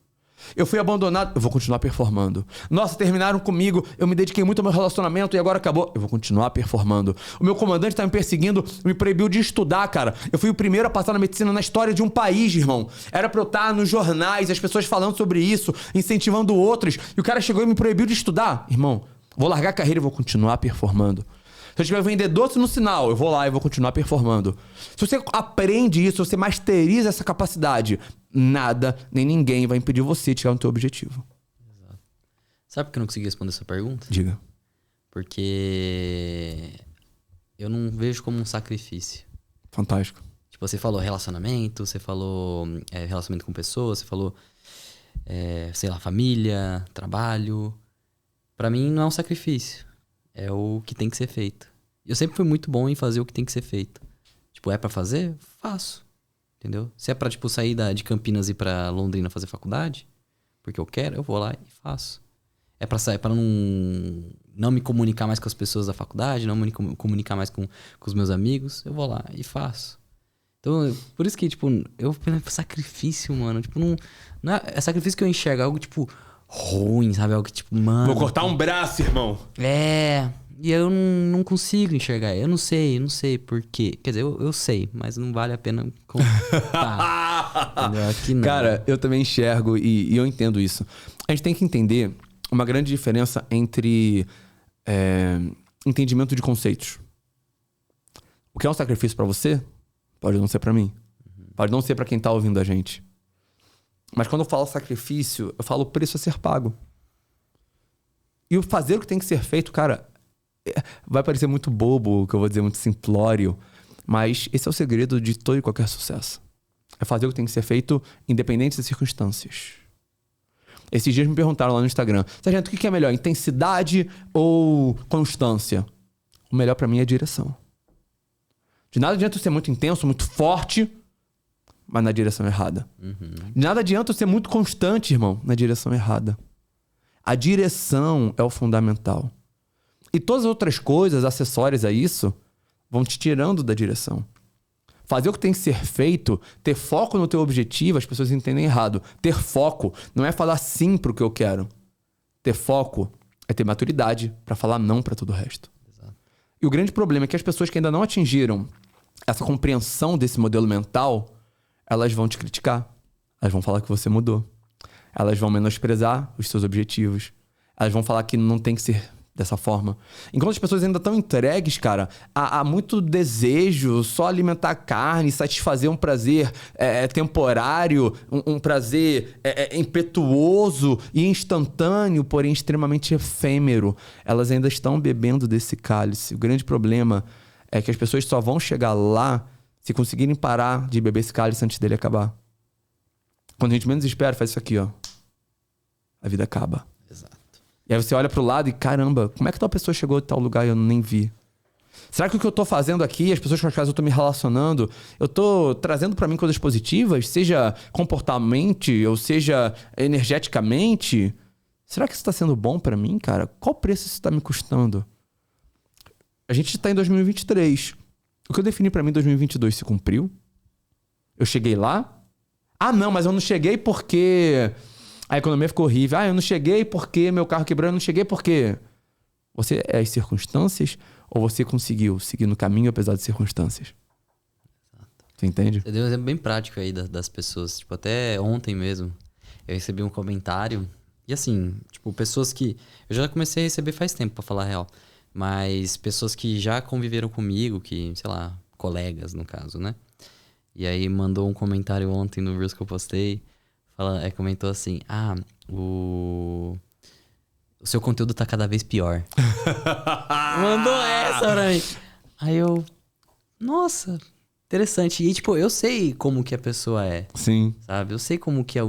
Eu fui abandonado, eu vou continuar performando. Nossa, terminaram comigo, eu me dediquei muito ao meu relacionamento e agora acabou. Eu vou continuar performando. O meu comandante tá me perseguindo, me proibiu de estudar, cara. Eu fui o primeiro a passar na medicina na história de um país, irmão. Era pra eu estar nos jornais, as pessoas falando sobre isso, incentivando outros. E o cara chegou e me proibiu de estudar. Irmão, Vou largar a carreira e vou continuar performando. Se eu tiver vendedor no sinal, eu vou lá e vou continuar performando. Se você aprende isso, se você masteriza essa capacidade, nada, nem ninguém vai impedir você de chegar no teu objetivo. Exato. Sabe por que eu não consegui responder essa pergunta? Diga. Porque eu não vejo como um sacrifício. Fantástico. Tipo, você falou relacionamento, você falou relacionamento com pessoas, você falou, sei lá, família, trabalho. Pra mim não é um sacrifício. É o que tem que ser feito. Eu sempre fui muito bom em fazer o que tem que ser feito. Tipo, é pra fazer? Faço. Entendeu? Se é pra, tipo, sair de Campinas e ir pra Londrina fazer faculdade, porque eu quero, eu vou lá e faço. É pra sair, pra não me comunicar mais com as pessoas da faculdade, não me comunicar mais com os meus amigos, eu vou lá e faço. Então, por isso que, tipo, sacrifício, mano. Tipo, não é sacrifício que eu enxergo, é algo, tipo, ruim, sabe? Algo que, tipo, mano... Vou cortar um braço, irmão. E eu não consigo enxergar. Eu não sei por quê. Quer dizer, eu sei, mas não vale a pena contar. Entendeu? Aqui não. Cara, eu também enxergo e eu entendo isso. A gente tem que entender uma grande diferença entre entendimento de conceitos. O que é um sacrifício pra você, pode não ser pra mim. Pode não ser pra quem tá ouvindo a gente. Mas quando eu falo sacrifício, eu falo o preço a ser pago. E o fazer o que tem que ser feito, cara, vai parecer muito bobo, o que eu vou dizer, muito simplório. Mas esse é o segredo de todo e qualquer sucesso. É fazer o que tem que ser feito independente das circunstâncias. Esses dias me perguntaram lá no Instagram: Sargento, o que é melhor, intensidade ou constância? O melhor pra mim é a direção. De nada adianta eu ser muito intenso, muito forte, mas na direção errada. De nada adianta eu ser muito constante, irmão, na direção errada. A direção é o fundamental. E todas as outras coisas, acessórias a isso, vão te tirando da direção. Fazer o que tem que ser feito, ter foco no teu objetivo, as pessoas entendem errado. Ter foco não é falar sim pro que eu quero. Ter foco é ter maturidade pra falar não pra todo o resto. Exato. E o grande problema é que as pessoas que ainda não atingiram essa compreensão desse modelo mental, elas vão te criticar. Elas vão falar que você mudou. Elas vão menosprezar os seus objetivos. Elas vão falar que não tem que ser dessa forma. Enquanto as pessoas ainda estão entregues, cara, a muito desejo, só alimentar a carne, satisfazer um prazer temporário, um prazer impetuoso e instantâneo, porém extremamente efêmero. Elas ainda estão bebendo desse cálice. O grande problema é que as pessoas só vão chegar lá se conseguirem parar de beber esse cálice antes dele acabar. Quando a gente menos espera, faz isso aqui, ó. A vida acaba. Exato. E aí você olha pro lado e, caramba, como é que tal pessoa chegou de tal lugar e eu nem vi? Será que o que eu tô fazendo aqui, as pessoas com as quais eu tô me relacionando, eu tô trazendo pra mim coisas positivas, seja comportamentalmente ou seja energeticamente? Será que isso tá sendo bom pra mim, cara? Qual preço isso tá me custando? A gente tá em 2023. O que eu defini pra mim em 2022 se cumpriu? Eu cheguei lá? Ah, não, mas eu não cheguei porque a economia ficou horrível. Ah, eu não cheguei porque meu carro quebrou. Eu não cheguei porque... Você é as circunstâncias ou você conseguiu seguir no caminho apesar das circunstâncias? Exato. Você entende? Você deu um exemplo bem prático aí das pessoas. Tipo, até ontem mesmo, eu recebi um comentário. E assim, tipo, pessoas que... Eu já comecei a receber faz tempo, pra falar a real. Mas pessoas que já conviveram comigo, que, sei lá, colegas no caso, né? E aí mandou um comentário ontem no Reels que eu postei. Comentou assim: o seu conteúdo tá cada vez pior. Mandou essa pra mim. Aí eu... Nossa, interessante. E tipo, eu sei como que a pessoa é. Sim. Sabe? Eu sei como que é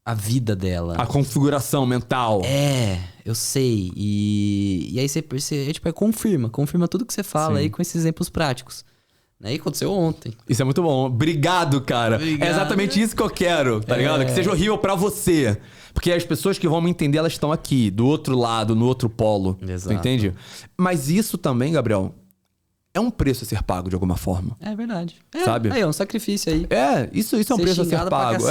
a vida dela. A configuração mental. Eu sei. E aí você tipo, confirma tudo que você fala. Sim. Aí com esses exemplos práticos. Aí aconteceu ontem. Isso é muito bom. Obrigado, cara. Obrigado. É exatamente isso que eu quero, tá ligado? Que seja horrível pra você. Porque as pessoas que vão me entender, elas estão aqui, do outro lado, no outro polo. Exato. Entende? Mas isso também, Gabriel, é um preço a ser pago de alguma forma. É verdade. Sabe? É um sacrifício aí. Isso é um preço a ser pago.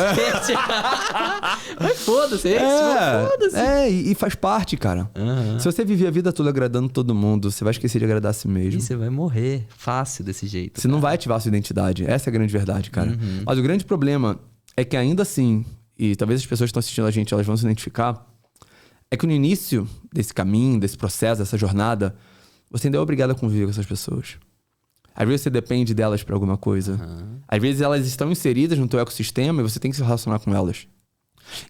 Mas foda-se, foda-se. E faz parte, cara. Se você viver a vida toda agradando todo mundo, você vai esquecer de agradar a si mesmo. E você vai morrer fácil desse jeito. Você não vai ativar a sua identidade. Essa é a grande verdade, cara. Mas o grande problema é que ainda assim, e talvez as pessoas que estão assistindo a gente, elas vão se identificar, é que no início desse caminho, desse processo, dessa jornada, você ainda é obrigado a conviver com essas pessoas. Às vezes você depende delas pra alguma coisa. Às vezes elas estão inseridas no teu ecossistema e você tem que se relacionar com elas.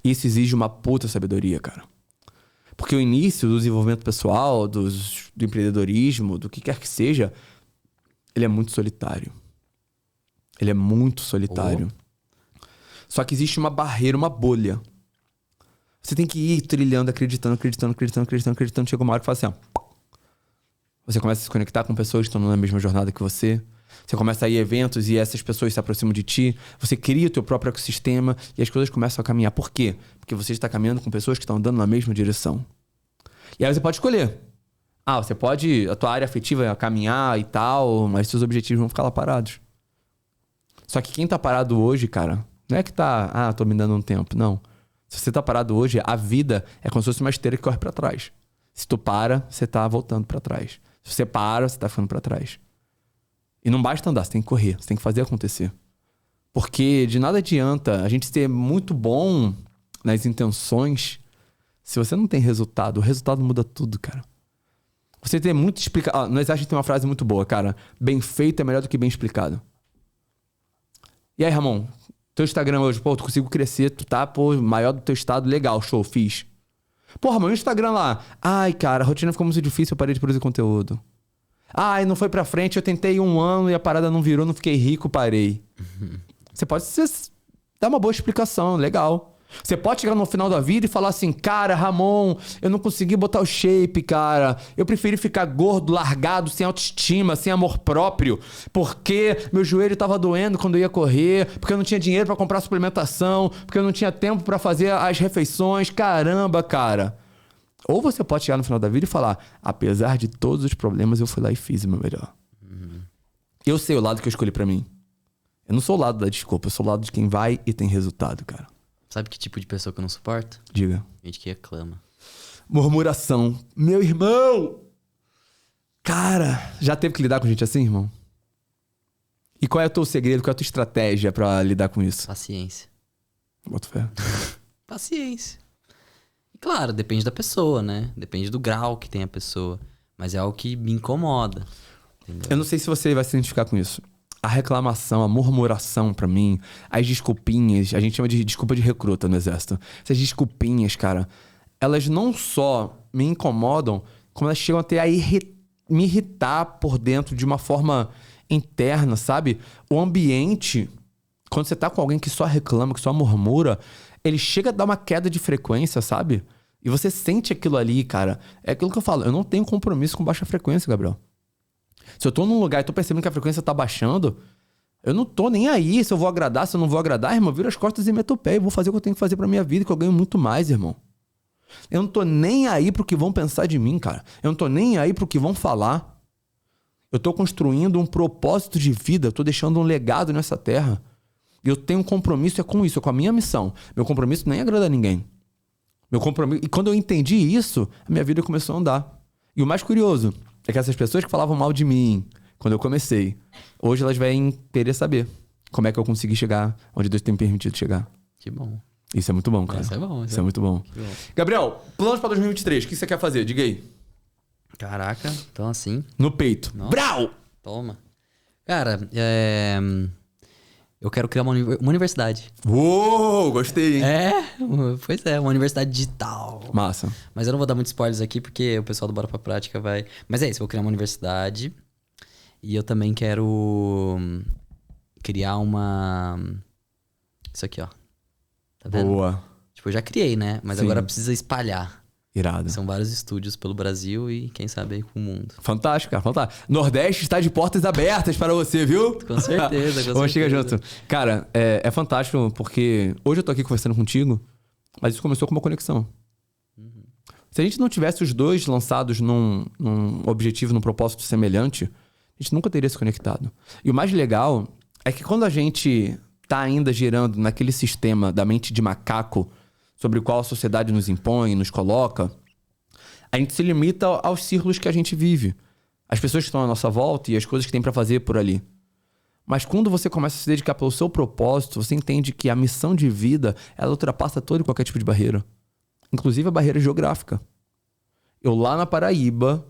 Isso exige uma puta sabedoria, cara. Porque o início do desenvolvimento pessoal, do empreendedorismo, do que quer que seja, ele é muito solitário. Ele é muito solitário. Só que existe uma barreira, uma bolha. Você tem que ir trilhando, acreditando. Chega uma hora que fala assim, ó. Você começa a se conectar com pessoas que estão na mesma jornada que você. Você começa a ir a eventos e essas pessoas se aproximam de ti. Você cria o teu próprio ecossistema e as coisas começam a caminhar. Por quê? Porque você está caminhando com pessoas que estão andando na mesma direção. E aí você pode escolher. Você pode... A tua área afetiva é caminhar e tal, mas seus objetivos vão ficar lá parados. Só que quem tá parado hoje, cara, não é que tá... tô me dando um tempo. Não. Se você tá parado hoje, a vida é como se fosse uma esteira que corre pra trás. Se tu para, você tá voltando pra trás. Se você para, você tá ficando pra trás. E não basta andar, você tem que correr. Você tem que fazer acontecer. Porque de nada adianta a gente ser muito bom nas intenções se você não tem resultado. O resultado muda tudo, cara. Você tem muito explicado... No Exército tem uma frase muito boa, cara. Bem feito é melhor do que bem explicado. E aí, Ramon? Teu Instagram hoje, tu consigo crescer, tu tá, maior do teu estado, legal, show, fiz. Ramon, o Instagram lá. Cara, a rotina ficou muito difícil, eu parei de produzir conteúdo. Não foi pra frente, eu tentei 1 ano e a parada não virou, não fiquei rico, parei. Você pode dar uma boa explicação, legal. Você pode chegar no final da vida e falar assim, cara, Ramon, eu não consegui botar o shape, cara. Eu preferi ficar gordo, largado, sem autoestima, sem amor próprio, porque meu joelho tava doendo quando eu ia correr, porque eu não tinha dinheiro pra comprar suplementação, porque eu não tinha tempo pra fazer as refeições. Caramba, cara. Ou você pode chegar no final da vida e falar, apesar de todos os problemas, eu fui lá e fiz o meu melhor. Eu sei o lado que eu escolhi pra mim. Eu não sou o lado da desculpa, eu sou o lado de quem vai e tem resultado, cara. Sabe que tipo de pessoa que eu não suporto? Diga. Gente que reclama. Murmuração. Meu irmão! Cara, já teve que lidar com gente assim, irmão? E qual é o teu segredo, qual é a tua estratégia pra lidar com isso? Paciência. Bota fé. Paciência. E claro, depende da pessoa, né? Depende do grau que tem a pessoa. Mas é algo que me incomoda. Entendeu? Eu não sei se você vai se identificar com isso. A reclamação, a murmuração pra mim, as desculpinhas, a gente chama de desculpa de recruta no Exército. Essas desculpinhas, cara, elas não só me incomodam, como elas chegam até a me irritar por dentro de uma forma interna, sabe? O ambiente, quando você tá com alguém que só reclama, que só murmura, ele chega a dar uma queda de frequência, sabe? E você sente aquilo ali, cara. É aquilo que eu falo, eu não tenho compromisso com baixa frequência, Gabriel. Se eu tô num lugar e tô percebendo que a frequência tá baixando, eu não tô nem aí se eu vou agradar, se eu não vou agradar, irmão. Viro as costas e meto o pé e vou fazer o que eu tenho que fazer pra minha vida, que eu ganho muito mais, irmão. Eu não tô nem aí pro que vão pensar de mim, cara. Eu não tô nem aí pro que vão falar. Eu tô construindo um propósito de vida, eu tô deixando um legado nessa terra. E eu tenho um compromisso com isso, com a minha missão. Meu compromisso nem agrada a ninguém. Meu compromisso... E quando eu entendi isso, a minha vida começou a andar. E o mais curioso é que essas pessoas que falavam mal de mim quando eu comecei, hoje elas vêm querer saber como é que eu consegui chegar onde Deus tem me permitido chegar. Que bom. Isso é muito bom, cara. Isso é bom. Isso é muito bom. Gabriel, planos para 2023, o que você quer fazer? Diga aí. Caraca, então assim... No peito. Nossa. Brau! Toma. Cara, eu quero criar uma universidade. Uou, gostei, hein? Pois é, uma universidade digital. Massa. Mas eu não vou dar muitos spoilers aqui, porque o pessoal do Bora Pra Prática vai... Mas é isso, eu vou criar uma universidade. E eu também quero criar uma... Isso aqui, ó. Tá vendo? Boa. Tipo, eu já criei, né? Mas Sim. agora precisa espalhar. Irado. São vários estúdios pelo Brasil e quem sabe aí com o mundo. Fantástico, cara. Fantástico. Nordeste está de portas abertas para você, viu? Com certeza, com Vamos chegar certeza. junto. Cara, é fantástico porque hoje eu tô aqui conversando contigo, mas isso começou com uma conexão. Se a gente não tivesse os dois lançados num objetivo, num propósito semelhante, a gente nunca teria se conectado. E o mais legal é que quando a gente tá ainda girando naquele sistema da mente de macaco sobre o qual a sociedade nos impõe, nos coloca, a gente se limita aos círculos que a gente vive. As pessoas que estão à nossa volta e as coisas que tem pra fazer por ali. Mas quando você começa a se dedicar pelo seu propósito, você entende que a missão de vida, ela ultrapassa todo e qualquer tipo de barreira. inclusive a barreira geográfica. Eu lá na Paraíba,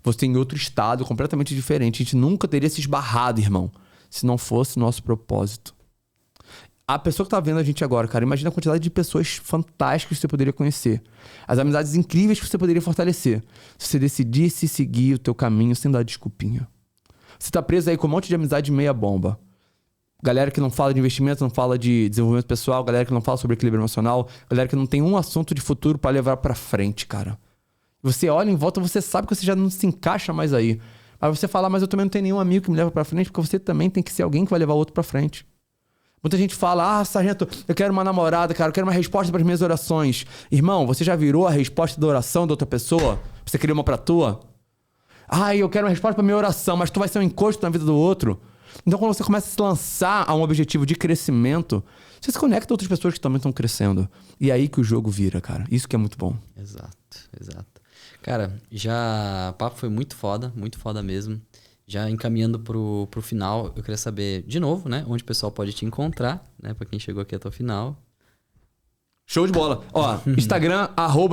você em outro estado completamente diferente. A gente nunca teria se esbarrado, irmão, se não fosse nosso propósito. A pessoa que tá vendo a gente agora, cara, imagina a quantidade de pessoas fantásticas que você poderia conhecer. As amizades incríveis que você poderia fortalecer. Se você decidisse seguir o teu caminho sem dar desculpinha. Você tá preso aí com um monte de amizade meia bomba. Galera que não fala de investimento, não fala de desenvolvimento pessoal, galera que não fala sobre equilíbrio emocional, galera que não tem um assunto de futuro pra levar pra frente, cara. Você olha em volta, você sabe que você já não se encaixa mais aí. Mas você fala, mas eu também não tenho nenhum amigo que me leva pra frente, porque você também tem que ser alguém que vai levar o outro pra frente. Muita gente fala, sargento, eu quero uma namorada, cara, eu quero uma resposta para as minhas orações. Irmão, você já virou a resposta da oração da outra pessoa? Você queria uma pra tua? Eu quero uma resposta pra minha oração, mas tu vai ser um encosto na vida do outro. Então, quando você começa a se lançar a um objetivo de crescimento, você se conecta a outras pessoas que também estão crescendo. E é aí que o jogo vira, cara. Isso que é muito bom. Exato. Cara, o papo foi muito foda mesmo. Já encaminhando pro final, eu queria saber, de novo, né? Onde o pessoal pode te encontrar, né? Pra quem chegou aqui até o final. Show de bola. Ó, Instagram,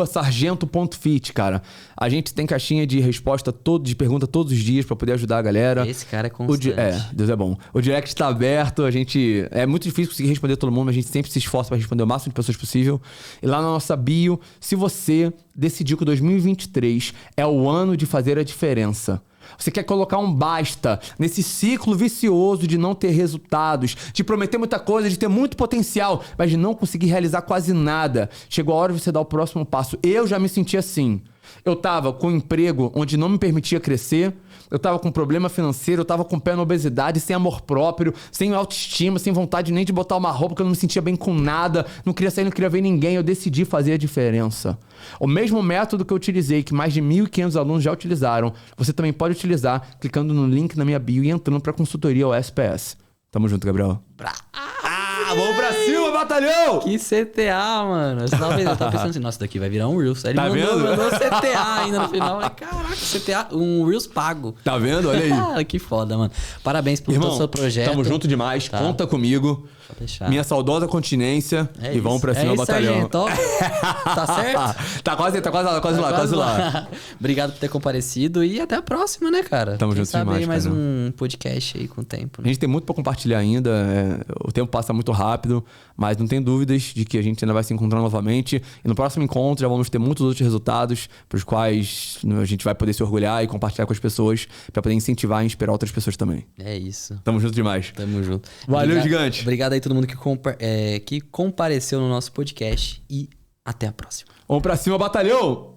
@sargento.fit, cara. A gente tem caixinha de resposta, de pergunta todos os dias pra poder ajudar a galera. Esse cara é constante. Deus é bom. O direct tá aberto, é muito difícil conseguir responder todo mundo, mas a gente sempre se esforça pra responder o máximo de pessoas possível. E lá na nossa bio, se você decidiu que 2023 é o ano de fazer a diferença, você quer colocar um basta nesse ciclo vicioso de não ter resultados, de prometer muita coisa, de ter muito potencial, mas de não conseguir realizar quase nada. Chegou a hora de você dar o próximo passo. Eu já me senti assim. Eu tava com um emprego onde não me permitia crescer, eu tava com problema financeiro, eu tava com pé na obesidade, sem amor próprio, sem autoestima, sem vontade nem de botar uma roupa, porque eu não me sentia bem com nada, não queria sair, não queria ver ninguém, eu decidi fazer a diferença. O mesmo método que eu utilizei, que mais de 1.500 alunos já utilizaram, você também pode utilizar clicando no link na minha bio e entrando pra consultoria ou SPS. Tamo junto, Gabriel. Vamos pra cima, batalhão! Que CTA, mano. Eu tava pensando assim, nossa, daqui vai virar um Reels. Aí ele mandou CTA ainda no final. Falei, caraca, CTA, um Reels pago. Tá vendo? Olha aí. Cara, que foda, mano. Parabéns pelo todo seu projeto. Tamo junto demais. Tá. Conta comigo. Pode deixar. Minha saudosa continência. E vamos pra cima, batalhão. Tá certo? Tá quase lá. Obrigado por ter comparecido e até a próxima, né, cara? Tamo junto demais, aí mais um podcast aí com o tempo, né? A gente tem muito pra compartilhar ainda. O tempo passa muito rápido, mas não tem dúvidas de que a gente ainda vai se encontrar novamente. E no próximo encontro já vamos ter muitos outros resultados pros quais a gente vai poder se orgulhar e compartilhar com as pessoas pra poder incentivar e inspirar outras pessoas também. É isso. Tamo junto demais. Tamo junto. Valeu, gigante. Obrigado aí todo mundo que compareceu no nosso podcast e até a próxima. Vamos pra cima, batalhão!